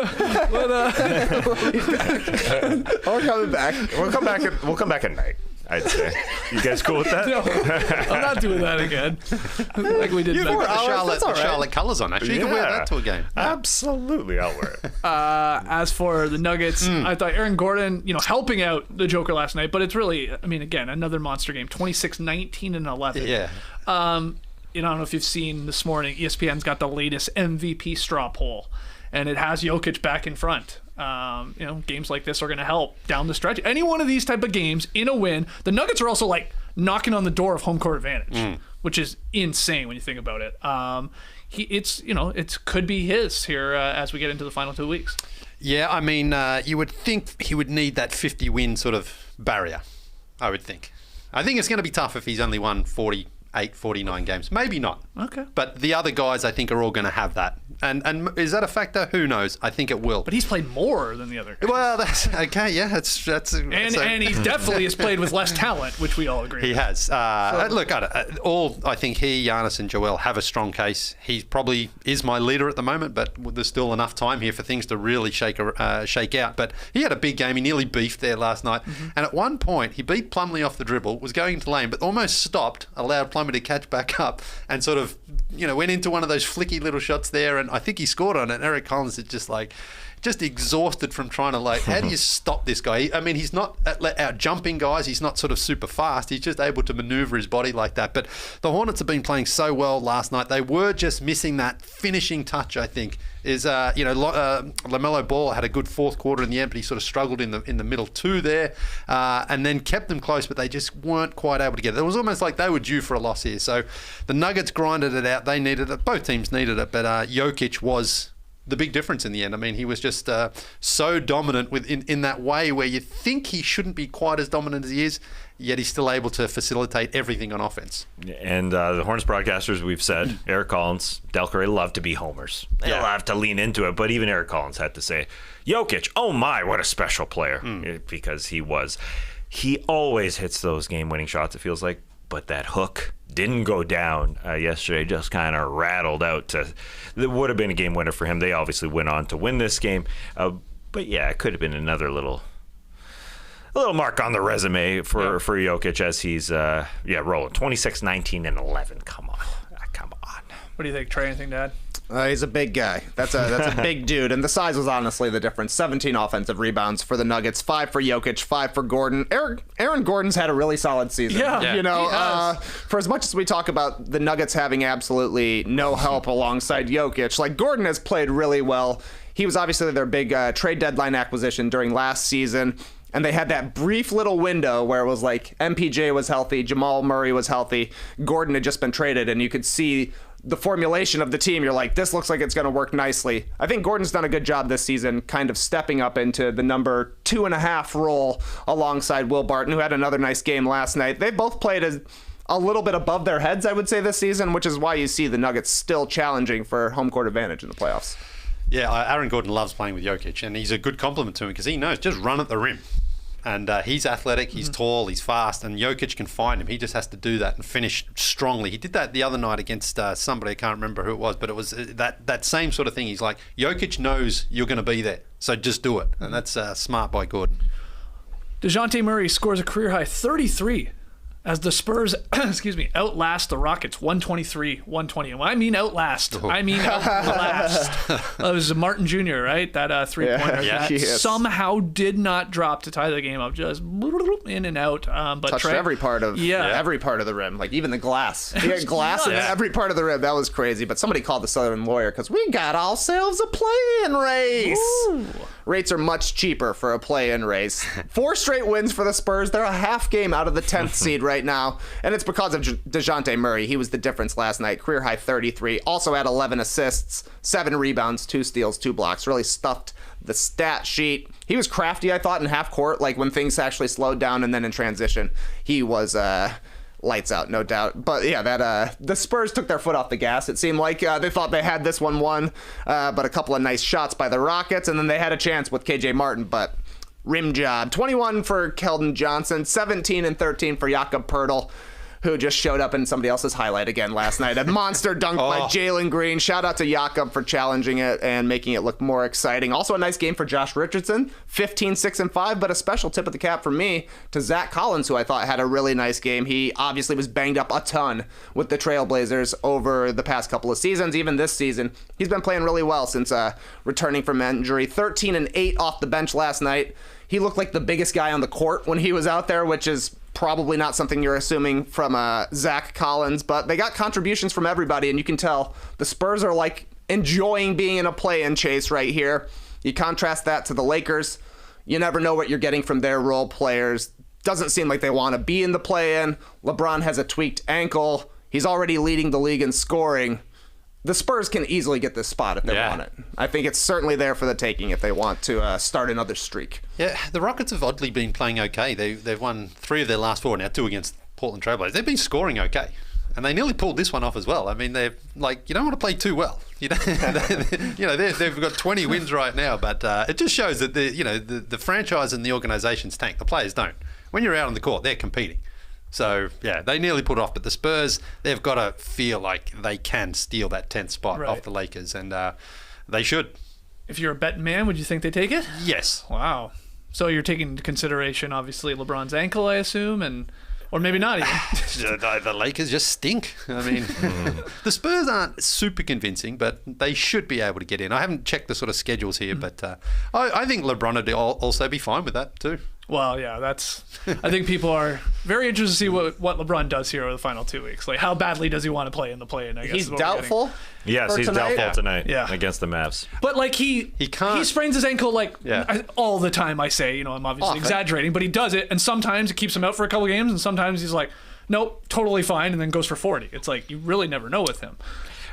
We're coming back. We'll come back at night, I'd say. You guys cool with that? No, I'm not doing that again. Like we did. You've got the Charlotte colours on, actually. You can wear that to a game. Absolutely, I'll wear it. As for the Nuggets, I thought Aaron Gordon, helping out the Joker last night, but it's really, again, another monster game. 26, 19, and 11. Yeah. I don't know if you've seen this morning, ESPN's got the latest MVP straw poll, and it has Jokic back in front. Games like this are going to help down the stretch. Any one of these type of games in a win, the Nuggets are also like knocking on the door of home court advantage, which is insane when you think about it. It could be his here as we get into the final 2 weeks. Yeah, you would think he would need that 50-win sort of barrier, I would think. I think it's going to be tough if he's only won 48, 49 games. Maybe not. Okay. But the other guys, I think, are all going to have that. And is that a factor? Who knows? I think it will. But he's played more than the other guys. Well, that's okay. Yeah, that's and he definitely has played with less talent, which we all agree. He has. Look, I think he, Giannis, and Joel have a strong case. He probably is my leader at the moment, but there's still enough time here for things to really shake out. But he had a big game. He nearly beefed there last night. And at one point, he beat Plumlee off the dribble, was going into lane, but almost stopped, allowed Plumlee to catch back up, and sort of went into one of those flicky little shots there, and I think he scored on it. And Eric Collins is just exhausted from trying to how do you stop this guy? He's not out jumping guys. He's not sort of super fast. He's just able to maneuver his body like that. But the Hornets have been playing so well last night. They were just missing that finishing touch, I think. LaMelo Ball had a good fourth quarter in the end, but he sort of struggled in the middle two there, and then kept them close, but they just weren't quite able to get it. It was almost like they were due for a loss here. So the Nuggets grinded it out. They needed it. Both teams needed it, but Jokic was the big difference in the end. He was just so dominant in that way where you think he shouldn't be quite as dominant as he is, yet he's still able to facilitate everything on offense. And the Hornets broadcasters, we've said, Eric Collins, Delcare love to be homers. They love to lean into it, but even Eric Collins had to say, Jokic, oh my, what a special player, because he always hits those game-winning shots, it feels like, but that hook didn't go down yesterday, just kind of rattled out. That would have been a game winner for him. They obviously went on to win this game. But yeah, it could have been another little mark on the resume for Jokic as he's rolling. 26, 19, and 11. Come on. What do you think, Trey? Anything to add? He's a big guy. That's a big dude, and the size was honestly the difference. 17 offensive rebounds for the Nuggets, 5 for Jokic, 5 for Gordon. Aaron Gordon's had a really solid season. Yeah, for as much as we talk about the Nuggets having absolutely no help alongside Jokic, Gordon has played really well. He was obviously their big trade deadline acquisition during last season. And they had that brief little window where it was MPJ was healthy, Jamal Murray was healthy, Gordon had just been traded, and you could see the formulation of the team. You're like, this looks like it's going to work nicely. I think Gordon's done a good job this season kind of stepping up into the number 2.5 role alongside Will Barton, who had another nice game last night. They both played a little bit above their heads, I would say, this season, which is why you see the Nuggets still challenging for home court advantage in the playoffs. Yeah, Aaron Gordon loves playing with Jokic, and he's a good compliment to him because he knows just run at the rim. And he's athletic, he's tall, he's fast, and Jokic can find him. He just has to do that and finish strongly. He did that the other night against somebody, I can't remember who it was, but it was that same sort of thing. He's like, Jokic knows you're going to be there, so just do it. And that's smart by Gordon. Dejounte Murray scores a career-high 33 as the Spurs, outlast the Rockets 123-120. And when I mean outlast, I mean outlast. It was Martin Jr., right? That three-pointer that somehow did not drop to tie the game up, just in and out. But touched every part of the rim, like even the glass. He had glass in every part of the rim. That was crazy. But somebody called the Southern Lawyer because we got ourselves a play-in race. Ooh. Rates are much cheaper for a play-in race. 4 straight wins for the Spurs. They're a half game out of the 10th seed right now, and it's because of Dejounte Murray. He was the difference last night. Career high 33. Also had 11 assists, 7 rebounds, 2 steals, 2 blocks. Really stuffed the stat sheet. He was crafty, I thought, in half court, like when things actually slowed down, and then in transition, he was lights out, no doubt. But yeah, the Spurs took their foot off the gas. It seemed like they thought they had this one won, but a couple of nice shots by the Rockets, and then they had a chance with KJ Martin, but rim job. 21 for Keldon Johnson, 17 and 13 for Jakob Poeltl, who just showed up in somebody else's highlight again last night. A monster dunk by Jalen Green. Shout out to Jakob for challenging it and making it look more exciting. Also a nice game for Josh Richardson, 15, 6, and 5, but a special tip of the cap for me to Zach Collins, who I thought had a really nice game. He obviously was banged up a ton with the Trailblazers over the past couple of seasons. Even this season, he's been playing really well since returning from injury. 13 and 8 off the bench last night. He looked like the biggest guy on the court when he was out there, which is probably not something you're assuming from Zach Collins, but they got contributions from everybody, and you can tell the Spurs are like enjoying being in a play-in chase right here. You contrast that to the Lakers. You never know what you're getting from their role players. Doesn't seem like they want to be in the play-in. LeBron has a tweaked ankle. He's already leading the league in scoring. The Spurs can easily get this spot if they want it. I think it's certainly there for the taking if they want to start another streak. Yeah, the Rockets have oddly been playing okay. They've won 3 of their last 4, now 2 against Portland Trailblazers. They've been scoring okay. And they nearly pulled this one off as well. I mean, they're like, you don't want to play too well. They've got 20 wins right now, but it just shows that the franchise and the organization's tank. The players don't. When you're out on the court, they're competing. So, yeah, they nearly put off. But the Spurs, they've got to feel like they can steal that 10th spot off the Lakers, and they should. If you're a betting man, would you think they take it? Yes. Wow. So you're taking into consideration, obviously, LeBron's ankle, I assume, or maybe not even. The Lakers just stink. I mean, the Spurs aren't super convincing, but they should be able to get in. I haven't checked the sort of schedules here, but I think LeBron would also be fine with that too. Well, yeah, I think people are very interested to see what LeBron does here over the final 2 weeks. Like, how badly does he want to play in the play-in? I guess he's doubtful. Yes, he's doubtful tonight against the Mavs. But like he can't. He sprains his ankle all the time. I say, I'm obviously exaggerating, but he does it, and sometimes it keeps him out for a couple games, and sometimes he's like, nope, totally fine, and then goes for 40. It's like you really never know with him.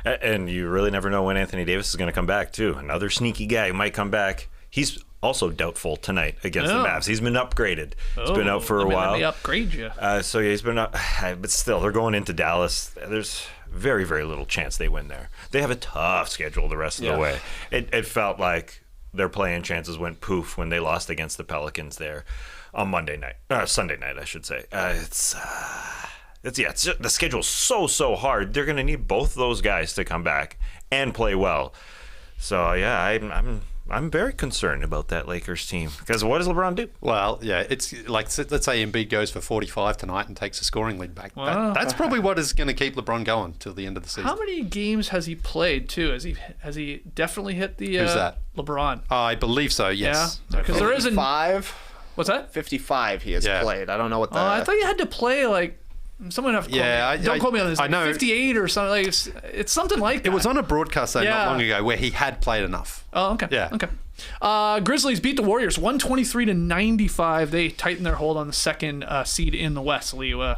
And you really never know when Anthony Davis is going to come back too. Another sneaky guy who might come back. He's also doubtful tonight against the Mavs. He's been upgraded. He's been out for a while. Let me upgrade you. He's been up, but still, they're going into Dallas. There's very, very little chance they win there. They have a tough schedule the rest of the way. It felt like their play-in chances went poof when they lost against the Pelicans there on Sunday night, I should say. The schedule's so hard. They're going to need both those guys to come back and play well. So yeah, I'm very concerned about that Lakers team because what does LeBron do? Well, yeah, it's like, let's say Embiid goes for 45 tonight and takes a scoring lead back. Wow. That's probably what is going to keep LeBron going till the end of the season. How many games has he played too? Has he definitely hit the Who's that? LeBron? I believe so. Yes. Yeah, because there isn't 5. What's that? 55 he has played. I don't know what the. I thought you had to play like. Someone have to call me. Don't quote me on this. I know 58 or something. Like it's something like that. It was on a broadcast not long ago where he had played enough. Oh, okay. Yeah. Okay. Grizzlies beat the Warriors 123-95. They tightened their hold on the second seed in the West. Leigh,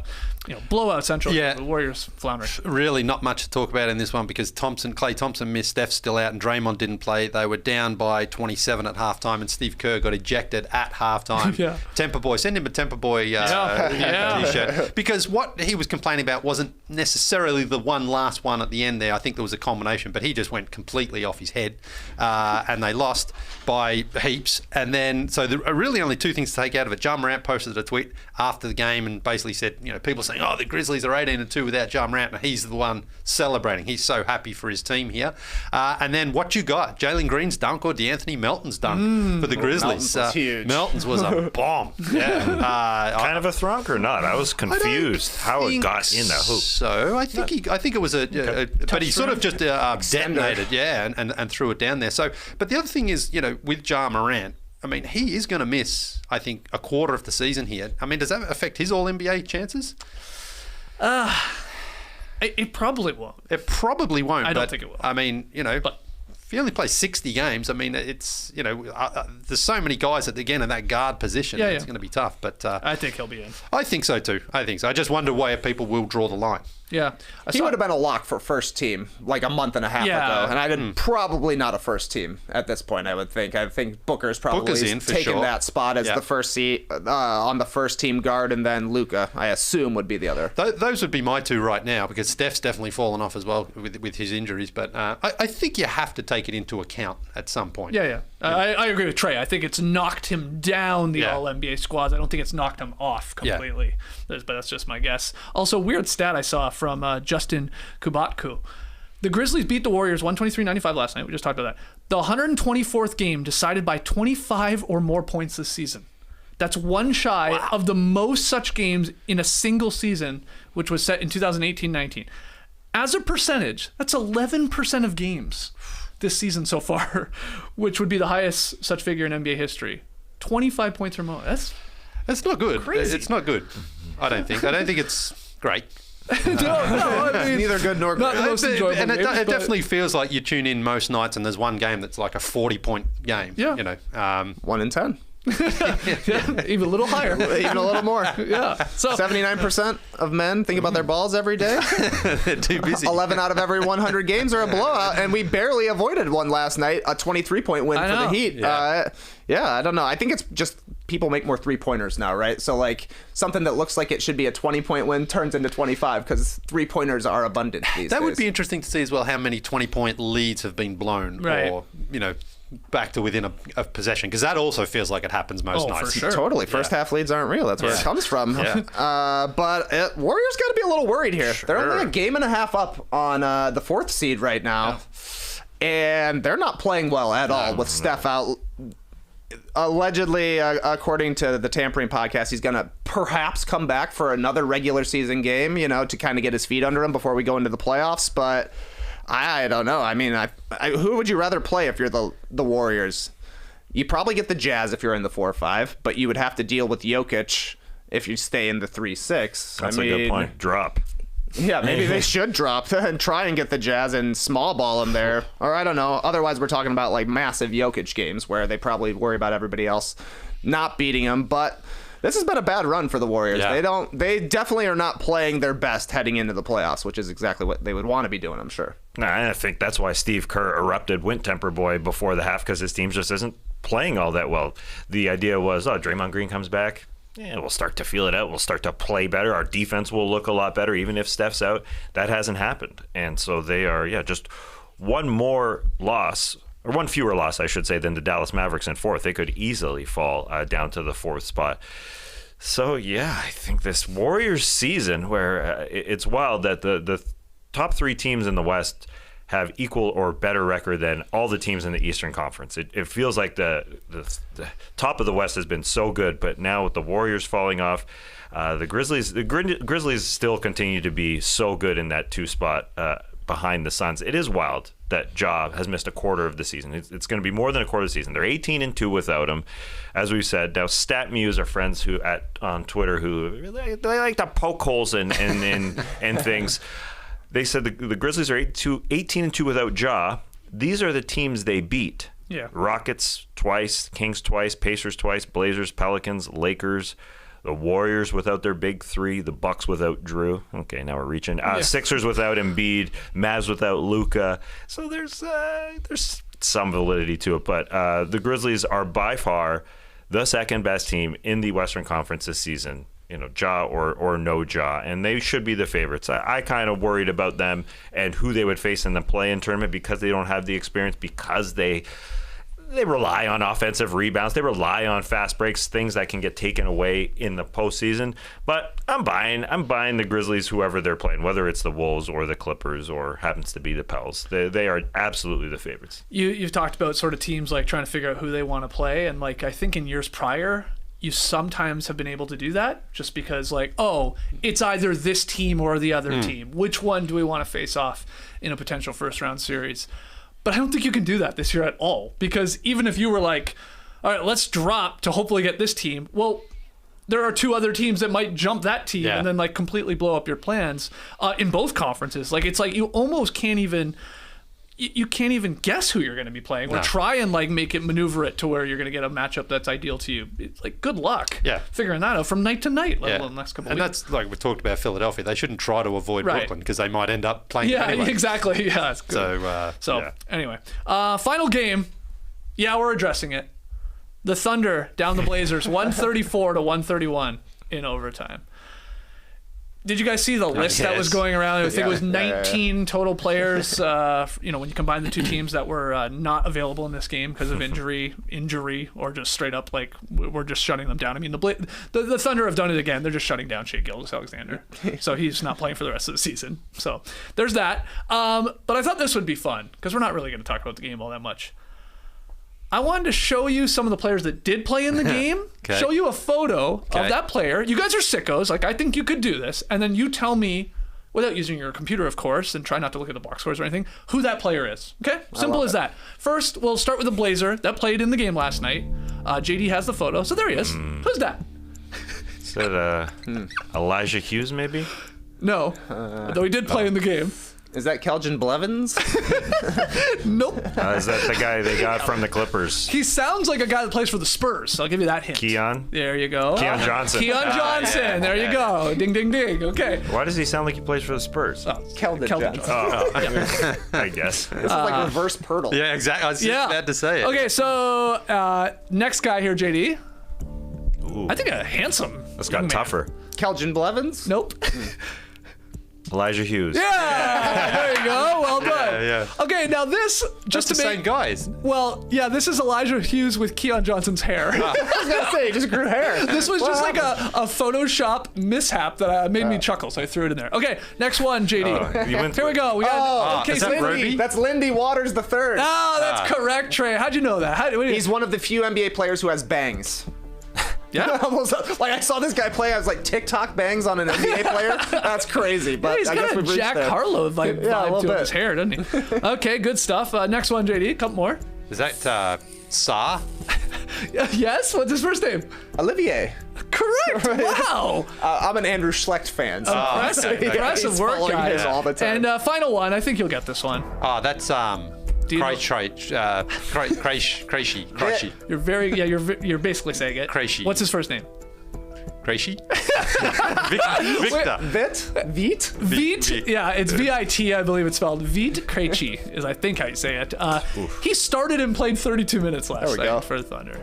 blowout central. Yeah. The Warriors floundering. Really not much to talk about in this one because Klay Thompson missed, Steph's still out, and Draymond didn't play. They were down by 27 at halftime, and Steve Kerr got ejected at halftime. Temper Boy, send him a Temper Boy t-shirt. Because what he was complaining about wasn't necessarily the last one at the end there. I think there was a combination, but he just went completely off his head, and they lost by heaps. And then, so there are really only two things to take out of it. Ja Morant posted a tweet after the game and basically said, people saying, the Grizzlies are 18-2 without Ja Morant, and he's the one celebrating. He's so happy for his team here. And then what you got? Jalen Green's dunk or DeAnthony Melton's dunk for the Grizzlies? Melton's was huge. Melton's was a bomb. Yeah. Kind of a thronk or not? I was confused how it got in the hoop. So I think it was but he sort of just detonated, and threw it down there. So, but the other thing is, with Ja Morant, I mean, he is going to miss, I think, a quarter of the season here. I mean, does that affect his All-NBA chances? It probably won't. It probably won't. I don't think it will. I mean, but if you only play 60 games, I mean, it's, there's so many guys at that guard position. It's going to be tough. But I think he'll be in. I think so too. I just wonder where people will draw the line. Yeah. He would have been a lock for first team like a month and a half ago. And I'd probably not a first team at this point, I would think. I think Booker's probably taken that spot as the first seat on the first team guard, and then Luka, I assume, would be the other. Those would be my two right now, because Steph's definitely fallen off as well with his injuries. But I think you have to take it into account at some point. Yeah. I agree with Trey. I think it's knocked him down the All-NBA squads. I don't think it's knocked him off completely. But that's just my guess. Also, weird stat I saw from Justin Kubatku. The Grizzlies beat the Warriors 123-95 last night. We just talked about that. The 124th game decided by 25 or more points this season. That's one shy of the most such games in a single season, which was set in 2018-19. As a percentage, that's 11% of games this season so far, which would be the highest such figure in NBA history. 25 points or more. That's not good. Crazy. It's not good. I don't think it's great. No, I mean, neither good nor great. Not the most enjoyable and games, it definitely feels like you tune in most nights and there's one game that's like a 40-point game. Yeah. 1 in 10. Even a little higher. Even a little more. Yeah. So 79% of men think about their balls every day. They're too busy. 11 out of every 100 games are a blowout, and we barely avoided one last night, a 23-point win for the Heat. Yeah. I don't know. I think it's just people make more three-pointers now, right? So, like, something that looks like it should be a 20-point win turns into 25 because three-pointers are abundant these days. That would be interesting to see as well, how many 20-point leads have been blown or, back to within a possession, because that also feels like it happens most nights. For sure. Totally. First half leads aren't real. That's where it comes from. Warriors got to be a little worried here. Sure. They're only a game and a half up on the 4th seed right now. And they're not playing well at all with Steph out. Allegedly, according to the Tampering podcast, he's going to perhaps come back for another regular season game, to kind of get his feet under him before we go into the playoffs. But I don't know. I mean, who would you rather play if you're the Warriors? You probably get the Jazz if you're in the 4-5, but you would have to deal with Jokic if you stay in the 3-6. That's a good point. Drop. Yeah, maybe they should drop and try and get the Jazz and small ball them there. Or I don't know. Otherwise, we're talking about like massive Jokic games where they probably worry about everybody else not beating them. But this has been a bad run for the Warriors. Yeah. They definitely are not playing their best heading into the playoffs, which is exactly what they would want to be doing, I'm sure. I think that's why Steve Kerr erupted Wint Temper Boy before the half, because his team just isn't playing all that well. The idea was, Draymond Green comes back. Yeah, we'll start to feel it out. We'll start to play better. Our defense will look a lot better, even if Steph's out. That hasn't happened. And so they are, just one more loss, or one fewer loss, I should say, than the Dallas Mavericks in 4th. They could easily fall down to the 4th spot. So, I think this Warriors season, where it's wild that the top 3 teams in the West have equal or better record than all the teams in the Eastern Conference. It feels like the top of the West has been so good, but now with the Warriors falling off, the Grizzlies still continue to be so good in that 2 spot behind the Suns. It is wild that Ja has missed a quarter of the season. It's going to be more than a quarter of the season. They're 18-2 without him, as we've said. Now, StatMuse are friends on Twitter who they like to poke holes in things. They said the Grizzlies are 18-2 without Ja. These are the teams they beat. Yeah. Rockets twice, Kings twice, Pacers twice, Blazers, Pelicans, Lakers, the Warriors without their big 3, the Bucks without Drew. Okay, now we're reaching. Sixers without Embiid, Mavs without Luka. So there's some validity to it. But the Grizzlies are by far the second best team in the Western Conference this season. Ja or no Ja, and they should be the favorites. I kind of worried about them and who they would face in the play-in tournament because they don't have the experience, because they rely on offensive rebounds. They rely on fast breaks, things that can get taken away in the postseason. But I'm buying the Grizzlies, whoever they're playing, whether it's the Wolves or the Clippers or happens to be the Pels. They are absolutely the favorites. You've talked about sort of teams like trying to figure out who they want to play, and like I think in years prior, you sometimes have been able to do that just because like, oh, it's either this team or the other team. Which one do we want to face off in a potential first-round series? But I don't think you can do that this year at all, because even if you were like, all right, let's drop to hopefully get this team, well, there are 2 other teams that might jump that team and then like completely blow up your plans in both conferences. Like it's like you almost can't even guess who you're going to be playing or try and like maneuver it to where you're going to get a matchup that's ideal to you. It's like good luck figuring that out from night to night, let alone the next couple of weeks. And that's like we talked about Philadelphia. They shouldn't try to avoid Brooklyn because they might end up playing anyway. Exactly. Yeah, that's good. So anyway, final game. Yeah, we're addressing it. The Thunder down the Blazers 134 to 131 in overtime. Did you guys see the list that was going around? I think it was 19 total players, when you combine the 2 teams that were not available in this game because of injury, or just straight up, like, we're just shutting them down. I mean, the Thunder have done it again. They're just shutting down Shai Gilgeous-Alexander. So he's not playing for the rest of the season. So there's that. But I thought this would be fun because we're not really going to talk about the game all that much. I wanted to show you some of the players that did play in the game, show you a photo of that player. You guys are sickos. Like, I think you could do this. And then you tell me, without using your computer, of course, and try not to look at the box scores or anything, who that player is. Okay? Simple as that. First, we'll start with the Blazer that played in the game last night. JD has the photo. So there he is. Who's that? Is that Elijah Hughes, maybe? No. Though he did play in the game. Is that Keljin Blevins? Nope. Is that the guy they got from the Clippers? He sounds like a guy that plays for the Spurs. So I'll give you that hint. Keon? There you go. Keon Johnson. Keon Johnson. There you go. Ding, ding, ding. Okay. Why does he sound like he plays for the Spurs? Keldon Johnson. I guess. This is like reverse Pirtle. Yeah, exactly. I was just about to say it. Okay, so next guy here, JD. Ooh. I think a handsome. That's got tougher. Keljin Blevins? Nope. Elijah Hughes. Yeah, there you go. Well done. Yeah. Okay, now this just That's to the make same guys. Well, yeah, this is Elijah Hughes with Keon Johnson's hair. I was gonna say, he just grew hair. This was just like a Photoshop mishap that made me chuckle, so I threw it in there. Okay, next one, JD. Here we go. We got is that Ruby? That's Lindy Waters III. Oh, that's correct, Trey. How'd you know that? He's one of the few NBA players who has bangs. Yeah. Like, I saw this guy play. I was like, TikTok bangs on an NBA player? That's crazy. But he's I got guess a we've reached Jack there. Harlow vibe to his hair, doesn't he? Okay, good stuff. Next one, JD. Couple more. Is that Sa? Yes? What's his first name? Olivier. Correct. Wow. I'm an Andrew Schlecht fan. So Impressive work, guys. All the time. And final one. I think you'll get this one. Oh, that's Krejci. You're basically saying it. Krejci. What's his first name? Krejci? Victor. Vit? Yeah, it's V-I-T, I believe it's spelled. Vit Krejci is, I think, how you say it. He started and played 32 minutes last night for the Thunder.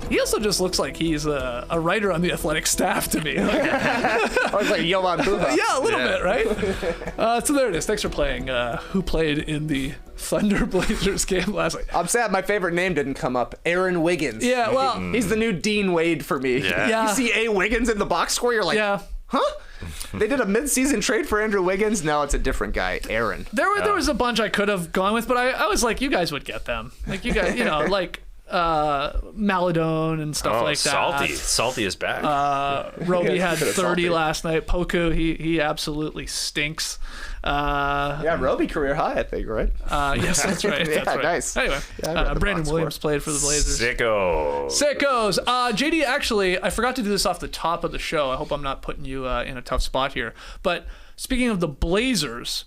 He also just looks like he's a writer on the athletic staff to me. I was like Jovan Buha. Yeah, a little bit, right? So there it is. Thanks for playing. Who played in the Thunder Blazers game last night? I'm sad my favorite name didn't come up. Aaron Wiggins. Yeah, well, he's the new Dean Wade for me. Yeah. You see A. Wiggins in the box score, you're like, huh? They did a mid-season trade for Andrew Wiggins. Now it's a different guy, Aaron. There was a bunch I could have gone with, but I was like, you guys would get them. Like, you guys, like Maladone and stuff like that. Salty is back. Roby had 30 last night. Poku, he absolutely stinks. Roby career high, I think, right? Yes, that's right. That's right. Nice. Anyway, Brandon Williams played for the Blazers. Sickos. JD, actually, I forgot to do this off the top of the show. I hope I'm not putting you in a tough spot here. But speaking of the Blazers,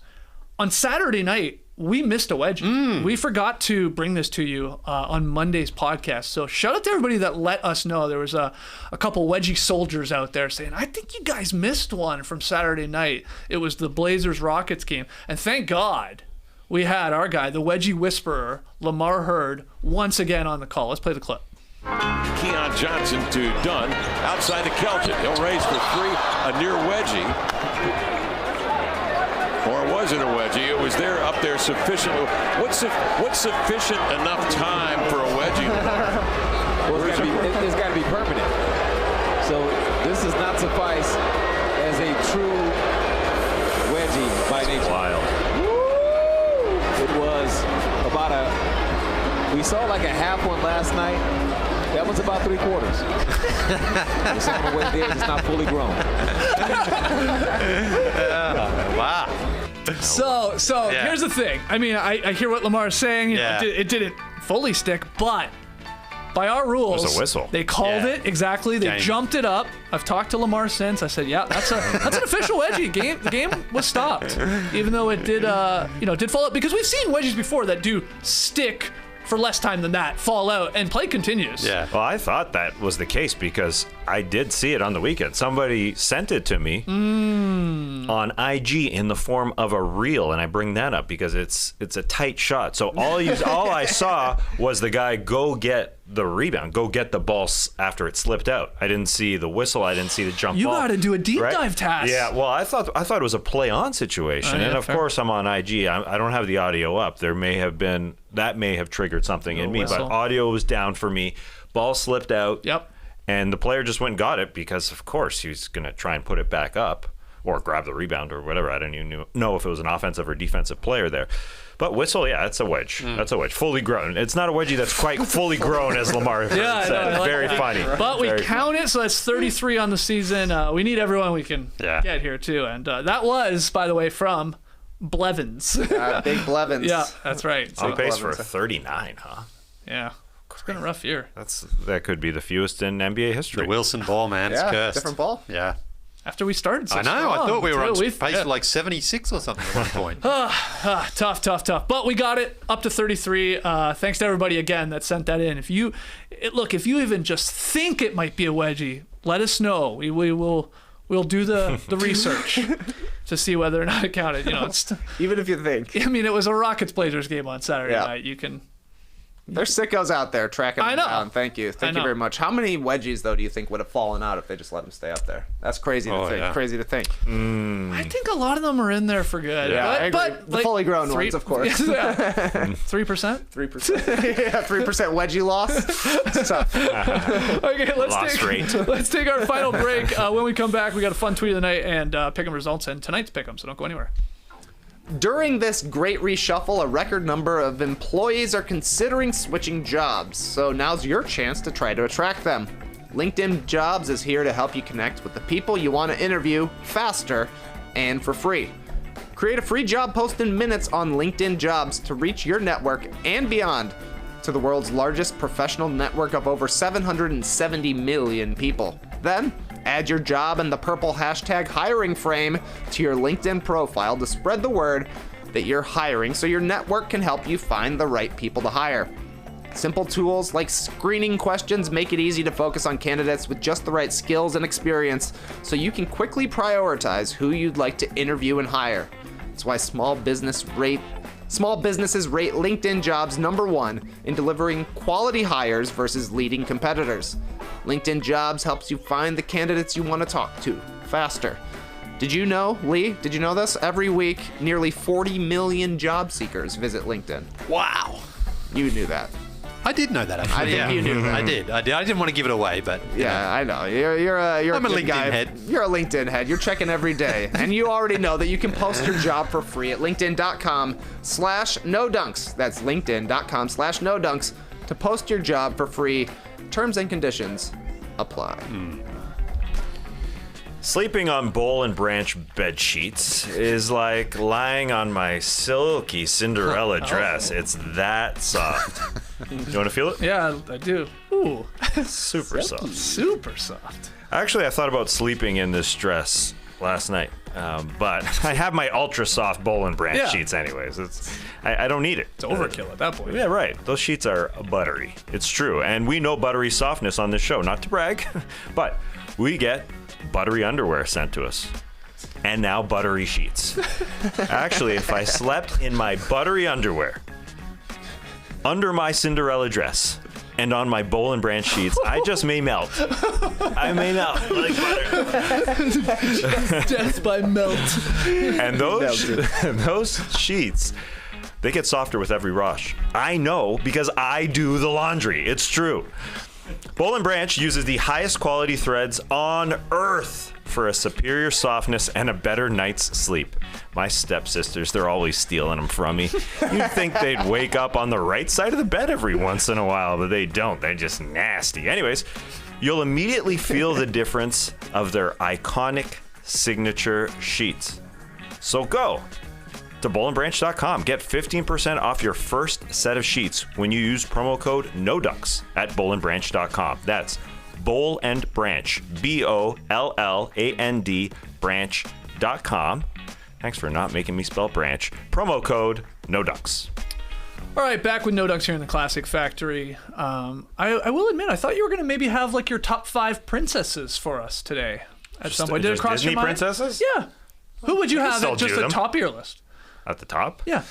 on Saturday night, we missed a Wedgie. We forgot to bring this to you on Monday's podcast. So shout out to everybody that let us know. There was a couple Wedgie soldiers out there saying, I think you guys missed one from Saturday night. It was the Blazers-Rockets game. And thank God we had our guy, the Wedgie whisperer, Lamar Hurd, once again on the call. Let's play the clip. Keon Johnson to Dunn. outside to Keljin. He'll raise for three, a near wedgie. Or it wasn't a wedgie. It was there up there sufficiently. What's sufficient enough time for a wedgie? Well, it's got to be permanent. So this does not suffice as a true wedgie by nature. Wild. It was about we saw like a half one last night. That was about 3/4. The second way there is not fully grown. Wow. So Yeah. here's the thing. I mean, I hear what Lamar is saying. Yeah. It didn't fully stick, but by our rules, It was a whistle. They called Yeah. it exactly. They Game. jumped it up. I've talked to Lamar since. I said, yeah, that's an official wedgie. The game was stopped, even though it did did fall out, because we've seen wedgies before that do stick for less time than that, fall out, and play continues. Yeah. Well, I thought that was the case because I did see it on the weekend. Somebody sent it to me on IG in the form of a reel, and I bring that up because it's a tight shot. So all I saw was the guy go get the rebound, go get the ball after it slipped out. I didn't see the whistle. I didn't see the jump You ball. got to do a deep dive task. Yeah, well, I thought it was a play-on situation, yeah, and of fair. course I'm on IG. I don't have the audio up. That may have triggered something in me, whistle. but audio was down for me. Ball slipped out. Yep. And the player just went and got it because, of course, he was going to try and put it back up or grab the rebound or whatever. I don't even know if it was an offensive or defensive player there. But whistle, yeah, that's a wedge. That's a wedge. Fully grown. It's not a wedgie that's quite fully grown, as Lamar said. I know, I like Very that. funny. But we Very count it, so that's 33 on the season. We need everyone we can get here, too. And that was, by the way, from Blevins. Big Blevins. Yeah, that's right. On pace for 39, huh? Yeah. It's been a rough year. That could be the fewest in NBA history. The Wilson ball, man. It's Yeah, cursed. different ball. Yeah. After we started so I know. I strong, thought we were on too. pace for like 76 or something at one point. Tough. But we got it up to 33. Thanks to everybody again that sent that in. If you even just think it might be a wedgie, let us know. We'll do the research to see whether or not it counted. Even if you think. I mean, it was a Rockets Blazers game on Saturday night. You can. There's sickos out there tracking them I know. down. Thank you very much. How many wedgies though do you think would have fallen out if they just let them stay up there? That's crazy to think. Yeah. Crazy to think. I think a lot of them are in there for good. Yeah, I agree. But The fully grown ones, of course. 3%. 3%. Yeah, 3% wedgie loss. It's tough. Okay, Loss rate. let's take our final break. When we come back, we got a fun tweet of the night and pick 'em results and tonight's pick 'em. So don't go anywhere. During this great reshuffle, a record number of employees are considering switching jobs. So now's your chance to try to attract them. LinkedIn Jobs is here to help you connect with the people you want to interview faster and for free. Create a free job post in minutes on LinkedIn Jobs to reach your network and beyond to the world's largest professional network of over 770 million people. Then, add your job and the purple hashtag hiring frame to your LinkedIn profile to spread the word that you're hiring so your network can help you find the right people to hire. Simple tools like screening questions make it easy to focus on candidates with just the right skills and experience so you can quickly prioritize who you'd like to interview and hire. That's why small businesses rate LinkedIn Jobs #1 in delivering quality hires versus leading competitors. LinkedIn Jobs helps you find the candidates you want to talk to faster. Did you know, Leigh? Did you know this? Every week, nearly 40 million job seekers visit LinkedIn. Wow. You knew that. I did know that, actually. I think you knew that. I did. I didn't want to give it away, but you know. I know. You're I'm a good LinkedIn guy. head. You're a LinkedIn head. You're checking every day, and you already know that you can post your job for free at LinkedIn.com/NoDunks. That's LinkedIn.com/NoDunks to post your job for free. Terms and conditions apply. Sleeping on bowl and branch bed sheets is like lying on my silky Cinderella dress. It's that soft. You want to feel it? Yeah, I do. Ooh, Super soft. super soft. Actually, I thought about sleeping in this dress last night, but I have my ultra soft bowl and branch Yeah. sheets anyways. I don't need it. It's overkill at that point. Yeah, right. Those sheets are buttery. It's true. And we know buttery softness on this show. Not to brag, but we get buttery underwear sent to us. And now buttery sheets. Actually, if I slept in my buttery underwear under my Cinderella dress, and on my Bowl and Branch sheets, I just may melt. I may melt like butter. Death by melt. And those sheets, they get softer with every wash. I know because I do the laundry. It's true. Bowl and Branch uses the highest quality threads on earth for a superior softness and a better night's sleep. My stepsisters, they're always stealing them from me. You'd think they'd wake up on the right side of the bed every once in a while, but they don't. They're just nasty. Anyways, you'll immediately feel the difference of their iconic signature sheets. So go to bowlandbranch.com. Get 15% off your first set of sheets when you use promo code NODUCKS at bowlandbranch.com. That's Bowl and Branch, BOLLAND branch.com. Thanks for not making me spell branch. Promo code NODUCKS. All right, back with No Dunks here in the Classic Factory. I will admit, I thought you were going to maybe have like your top 5 princesses for us today at some point. Did it cross Disney your mind? princesses? Yeah. Who would you have still at just do the them. top of your list? At the top? Yeah.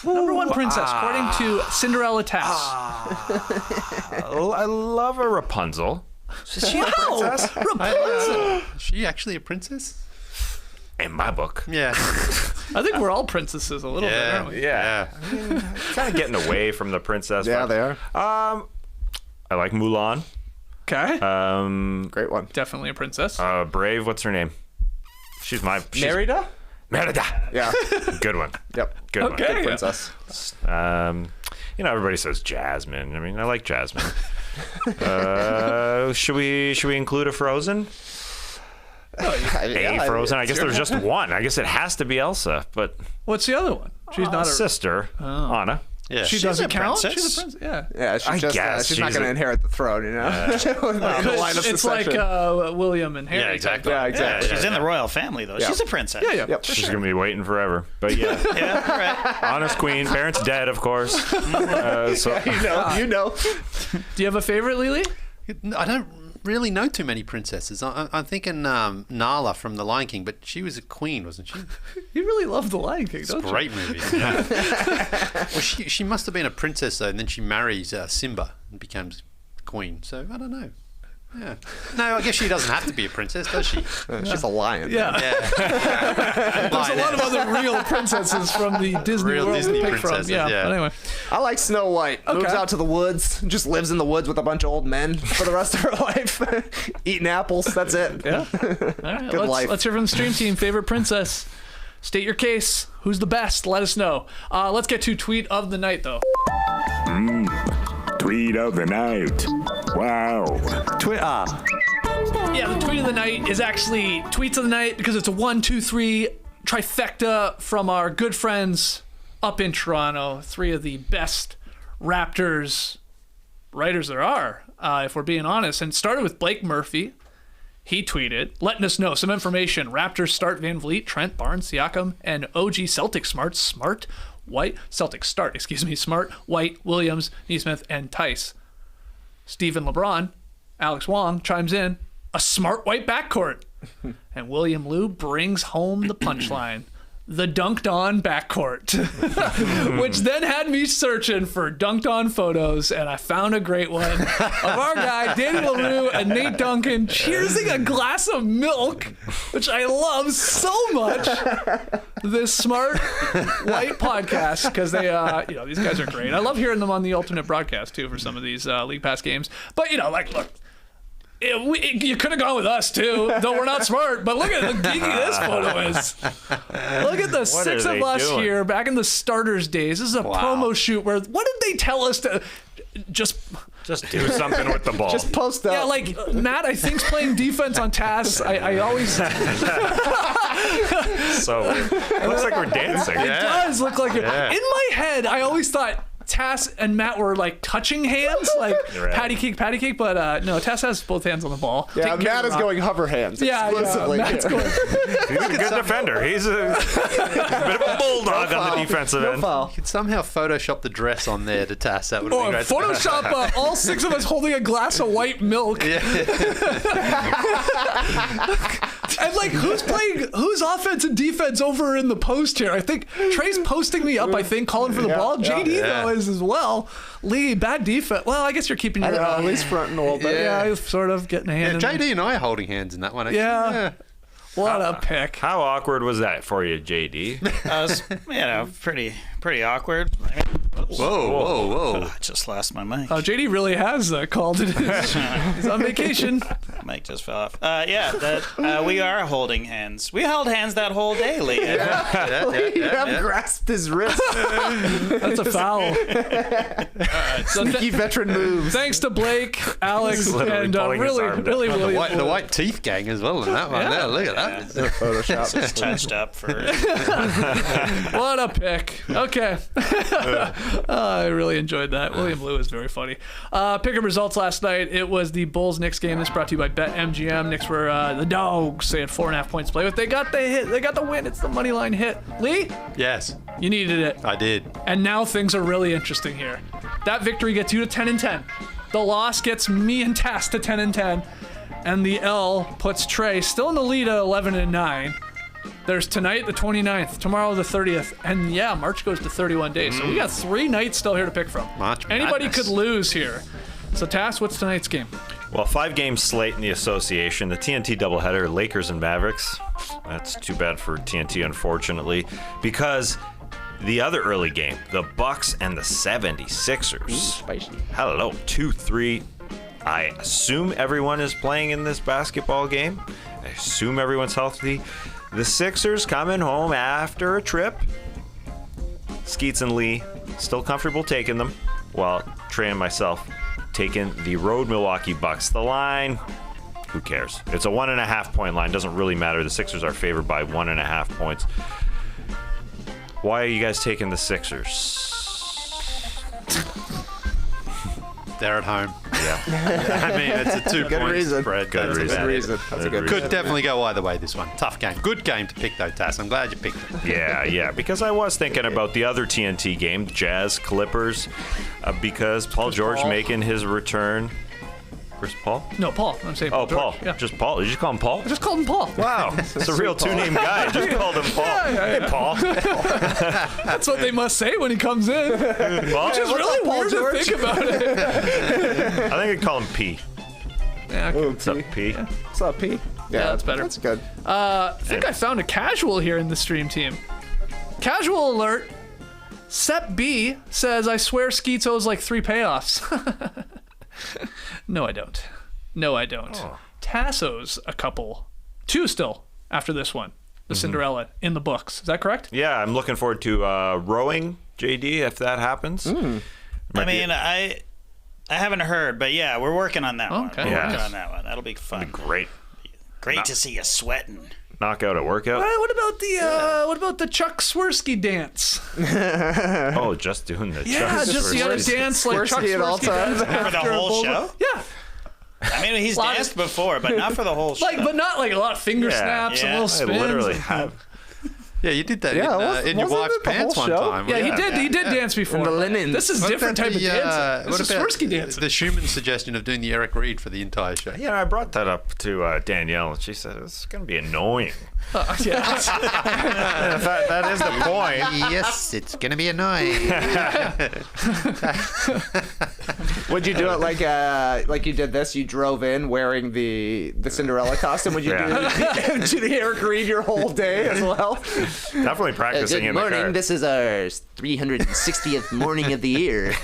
Number 1 princess, according to Cinderella Tas. I love a Rapunzel. Is she a princess? Rapunzel. Is she actually a princess? In my book. Yeah. I think we're all princesses a little bit, aren't we? Yeah. I mean, kind of getting away from the princess. Yeah, they are. I like Mulan. Okay. Great one. Definitely a princess. Brave, what's her name? She's Merida? Merida. Yeah. Good one. Yep. Good one. Okay. Good princess. Everybody says Jasmine. I mean, I like Jasmine. Should we include a Frozen? Frozen. I guess there's just one. I guess it has to be Elsa, but What's the other one? She's not a sister, Anna. Yeah. She doesn't count. princess. She's a princess. Yeah. Yeah, she's not going to inherit the throne, you know? It's like William and Harry. Yeah, exactly. Yeah, exactly. She's in the royal family, though. Yeah. She's a princess. Yeah. Yep. She's gonna be waiting forever. But yeah, Yeah, all right. Anna's queen. Parents dead, of course. So You know. Do you have a favorite, Leigh? I don't really know too many princesses. I'm thinking Nala from The Lion King, but she was a queen, wasn't she? You really love The Lion King, don't you? Great movie. Yeah. Well, she must have been a princess though, and then she marries Simba and becomes queen. So I don't know. Yeah. No, I guess she doesn't have to be a princess, does she? She's a lion. Yeah. There's a lot of other real princesses from the Disney Real world Disney to pick from. princesses, Yeah. yeah. But anyway. I like Snow White. Okay. Moves out to the woods, just lives in the woods with a bunch of old men for the rest of her life, eating apples. That's it. Yeah. All right. Good life. Let's hear from the stream team. Favorite princess. State your case. Who's the best? Let us know. Let's get to tweet of the night, though. Tweet of the night. Wow. Yeah, the tweet of the night is actually tweets of the night because it's a 1, 2, 3 trifecta from our good friends up in Toronto. 3 of the best Raptors writers there are, if we're being honest. And it started with Blake Murphy. He tweeted, letting us know some information. Raptors start Van Vliet, Trent, Barnes, Siakam, and OG Celtics Smart, White, Smart, White, Williams, Neesmith, and Theis. Stephen LeBron, Alex Wong chimes in, a smart white backcourt. And William Liu brings home the punchline. The dunked on backcourt. Which then had me searching for dunked on photos, and I found a great one of our guy, Danny LaRue and Nate Duncan cheersing a glass of milk, which I love so much. This smart white podcast, because they, these guys are great. I love hearing them on the alternate broadcast, too, for some of these League Pass games. But, look. You could have gone with us too, though we're not smart. But look at how geeky this photo is. Look at the 6 of us here back in the starters days. This is a promo shoot where what did they tell us to just do something with the ball. Just post up. Yeah, like Matt, I think's playing defense on Tas. I always. So it looks like we're dancing. It does look like it. In my head, I always thought Tas and Matt were like touching hands, like patty cake, but no, Tas has both hands on the ball. Yeah, Matt is going hover hands. Exclusively. Matt's going. He's a good defender. He's a bit of a bulldog on the defensive end. You could somehow Photoshop the dress on there to Tas. That would be Or great. Photoshop all 6 of us holding a glass of white milk. Yeah. And like, who's offense and defense over in the post here? I think Trey's posting me up, I think, calling for the ball. JD, though, is as well. Leigh, bad defense. Well, I guess you're keeping your at least fronting a little bit. Yeah, sort of getting a hand in JD and I are holding hands in that one, actually. Yeah. What a pick. How awkward was that for you, JD? Pretty awkward. Whoa. I just lost my mic. Oh, JD really has called it. He's on vacation. Mic just fell off. We are holding hands. We held hands that whole day, Leigh. You have grasped his wrist. That's a foul. Sneaky veteran moves. Thanks to Blake, Alex, and really the white teeth gang as well in that one. Yeah. Look at that. This is touched up for. What a pick. Okay. I really enjoyed that. William Lou is very funny. Pick 'em results last night. It was the Bulls-Knicks game. This brought to you by BetMGM. Knicks were the dogs. They had 4.5 points to play with. They got the hit. They got the win. It's the money line hit. Leigh? Yes. You needed it. I did. And now things are really interesting here. That victory gets you to 10-10. The loss gets me and Tas to 10-10. And the L puts Trey still in the lead at 11-9. There's tonight, the 29th, tomorrow, the 30th, and yeah, March goes to 31 days. So we got 3 nights still here to pick from. Anybody could lose here. So, Tas, what's tonight's game? Well, 5-game slate in the association. The TNT doubleheader, Lakers and Mavericks. That's too bad for TNT, unfortunately, because the other early game, the Bucks and the 76ers. Spicy. Hello, 2-3. I assume everyone is playing in this basketball game. I assume everyone's healthy. The Sixers coming home after a trip. Skeets and Leigh still comfortable taking them, while Trey and myself taking the road Milwaukee Bucks. The line, who cares? It's a 1.5 point line. Doesn't really matter. The Sixers are favored by 1.5 points. Why are you guys taking the Sixers? They're at home. Yeah. I mean, it's a 2-point spread. Good reason. That's a good. Could definitely go either way, this one. Tough game. Good game to pick, though, Tas. I'm glad you picked it. Yeah, because I was thinking about the other TNT game, Jazz Clippers, because Paul George making his return. Where's Paul? No, Paul. I'm saying Paul. George. Yeah. Just Paul. Did you call him Paul? I just called him Paul. Wow. It's a real 2-name guy. Just called him Paul. Yeah. Hey, Paul. That's what they must say when he comes in. Paul? Which is really weird to think about it. I think I'd call him P. Yeah, What's up, P? Yeah. What's up, P? Yeah, that's better. That's good. I think I found a casual here in the stream team. Casual alert. Sep B says, I swear Skeets owes like 3 payoffs. No, I don't. Oh. Tas owes a couple. 2 still after this one. The Cinderella in the books. Is that correct? Yeah, I'm looking forward to rowing, JD, if that happens. I haven't heard, but yeah, we're working on that one. Okay. We're working on that one. That'll be fun. That'd be great. Great to see you sweating. Knockout a workout. What about the Chuck Swirsky dance? Oh, just doing the Yeah, Chuck just you gotta dance like Chuck Swirsky at all Swirsky times. dance For the after a whole bull- show? Yeah. I mean, he's danced before, but not for the whole show. But not like a lot of finger snaps and little I spins. literally have. Yeah, you did that in your wasn't wife's it the pants whole one show? time. Yeah, he did dance before. In the linens. This is different type of dancing. This is Swirsky dancing. The Schumann suggestion of doing the Eric Reed for the entire show. Yeah, I brought that up to Danielle, and she said it's going to be annoying. Yeah. that is the point. Yes, it's going to be annoying. Would you do it like you did this? You drove in wearing the Cinderella costume. Would you do the Eric Reed your whole day as well? Definitely practicing in the car. Good morning. This is our 360th morning of the year.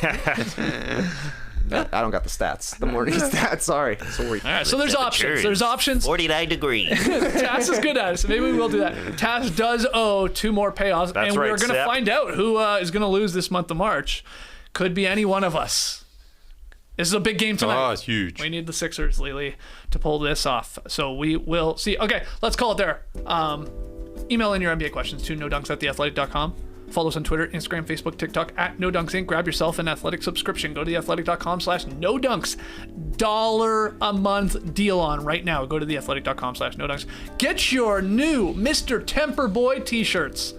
I don't got the stats. The morning stats. Sorry. All right, so there's options. There's options. 49 degrees. Tas is good at it, so maybe we will do that. Tas does owe 2 more payoffs, That's and right, we're going to Sep. find out who is going to lose this month of March. Could be any one of us. This is a big game tonight. Oh, it's huge. We need the Sixers, Leigh, to pull this off. So we will see. Okay, let's call it there. Email in your NBA questions to nodunks@theathletic.com. Follow us on Twitter, Instagram, Facebook, TikTok @NoDunksInc. Grab yourself an Athletic subscription. Go to theathletic.com/NoDunks. $1 a month deal on right now. Go to theathletic.com/NoDunks. Get your new Mr. Temper Boy t-shirts.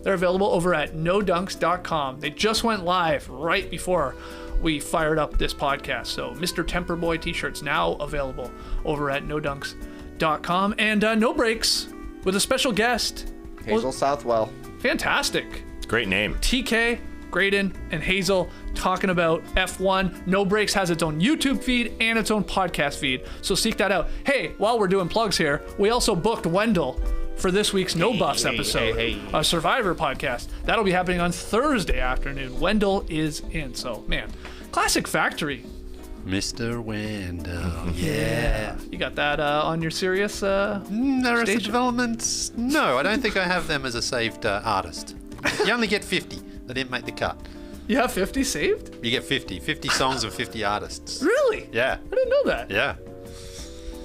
They're available over at nodunks.com. They just went live right before we fired up this podcast. So Mr. Temper Boy t-shirts now available over at nodunks.com. NoDongsOnYouTube.com. And No Breaks with a special guest. Hazel Southwell. Fantastic. Great name. TK, Graydon, and Hazel talking about F1. No Breaks has its own YouTube feed and its own podcast feed, so seek that out. Hey, while we're doing plugs here, we also booked Wendell for this week's No Buffs episode, a Survivor podcast. That'll be happening on Thursday afternoon. Wendell is in, so man, Classic Factory. Mr. Wendell, yeah. You got that on your Sirius Arrested Development? No, I don't think I have them as a saved artist. You only get 50. They didn't make the cut. You have 50 saved? You get 50 songs and 50 artists. Really? Yeah. I didn't know that. Yeah.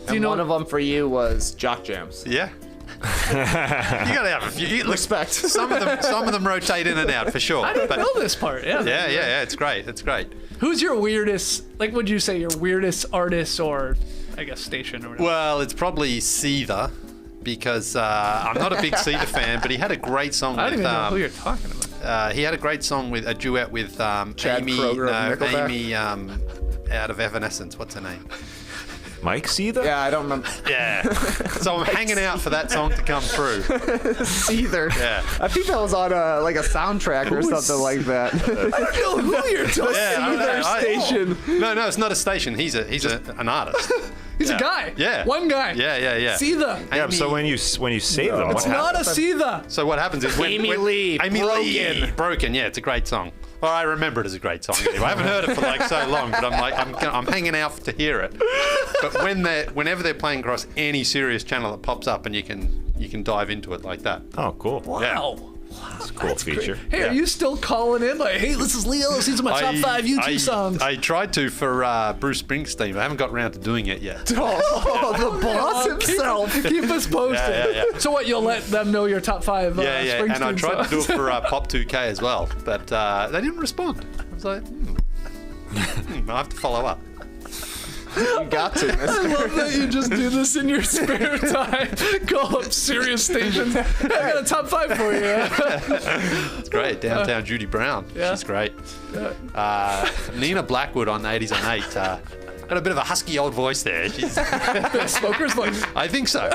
And one of them for you was Jock Jams. Yeah. You gotta have a few. Respect. Some of them rotate in and out for sure. I didn't know this part. Yeah. It's great. It's great. Who's your weirdest? Like, would you say your weirdest artist or, I guess, station or whatever? Well, it's probably Seether, because I'm not a big Seether fan, but he had a great song. I don't even know who you're talking about. He had a great song with a duet with Amy out of Evanescence. What's her name? Mike Seether? Yeah, I don't remember. Yeah. So I'm hanging out for that song to come through. Seether. Yeah. I think that was on like a soundtrack or something like that. I don't know who you're talking about. Station. No, it's not a station. He's an artist. He's a guy. Yeah. One guy. Yeah. Seether. Yeah, so when you save them, It's not a Seether. So what happens is when Leigh, Amy Leigh, Broken. Yeah, it's a great song. Well, I remember it as a great song. Anyway. I haven't heard it for like so long, but I'm hanging out to hear it. But whenever they're playing across any Sirius channel, it pops up and you can dive into it like that. Oh, cool. Wow. Yeah. That's a cool feature. Hey, Yeah. Are you still calling in? Like, hey, this is Leo. These are my top 5 YouTube songs. I tried to for Bruce Springsteen. I haven't got around to doing it yet. Oh, the boss himself. Keep us posted. Yeah. So what? You'll let them know your top 5 Springsteen And I tried songs. to do it for Pop 2K as well, but they didn't respond. I was like, I have to follow up. You got to. I love that you just do this in your spare time. Call up Sirius stations. I got a top 5 for you. It's great. Downtown Judy Brown. Yeah. She's great. Nina Blackwood on 80s on 8. Got a bit of a husky old voice there. She's Smoker's voice. I think so.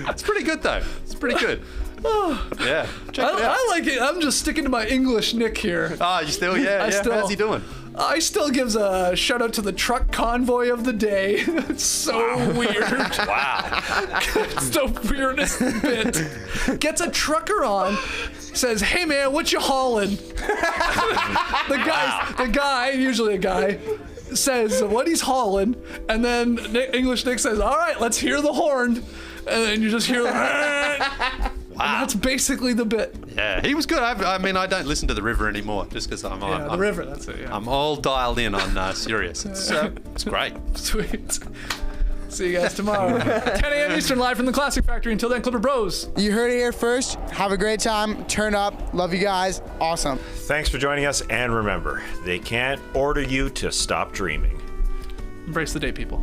It's pretty good though. It's pretty good. Yeah. Check it out. I like it. I'm just sticking to my English Nick here. Oh, you still? Yeah. How's he doing? I still gives a shout out to the truck convoy of the day. It's so weird. Wow. It's the weirdest bit. Gets a trucker on, says, "Hey man, what you hauling?" The guy, usually a guy, says what he's hauling, and then English Nick says, "All right, let's hear the horn," and then you just hear. Wow. That's basically the bit. Yeah, he was good. I mean, I don't listen to The River anymore just because I'm on. The River, that's it. Yeah. I'm all dialed in on Sirius. It's great. Sweet. See you guys tomorrow. 10 a.m. Eastern, live from the Classic Factory. Until then, Clipper Bros. You heard it here first. Have a great time. Turn up. Love you guys. Awesome. Thanks for joining us, and remember, they can't order you to stop dreaming. Embrace the day, people.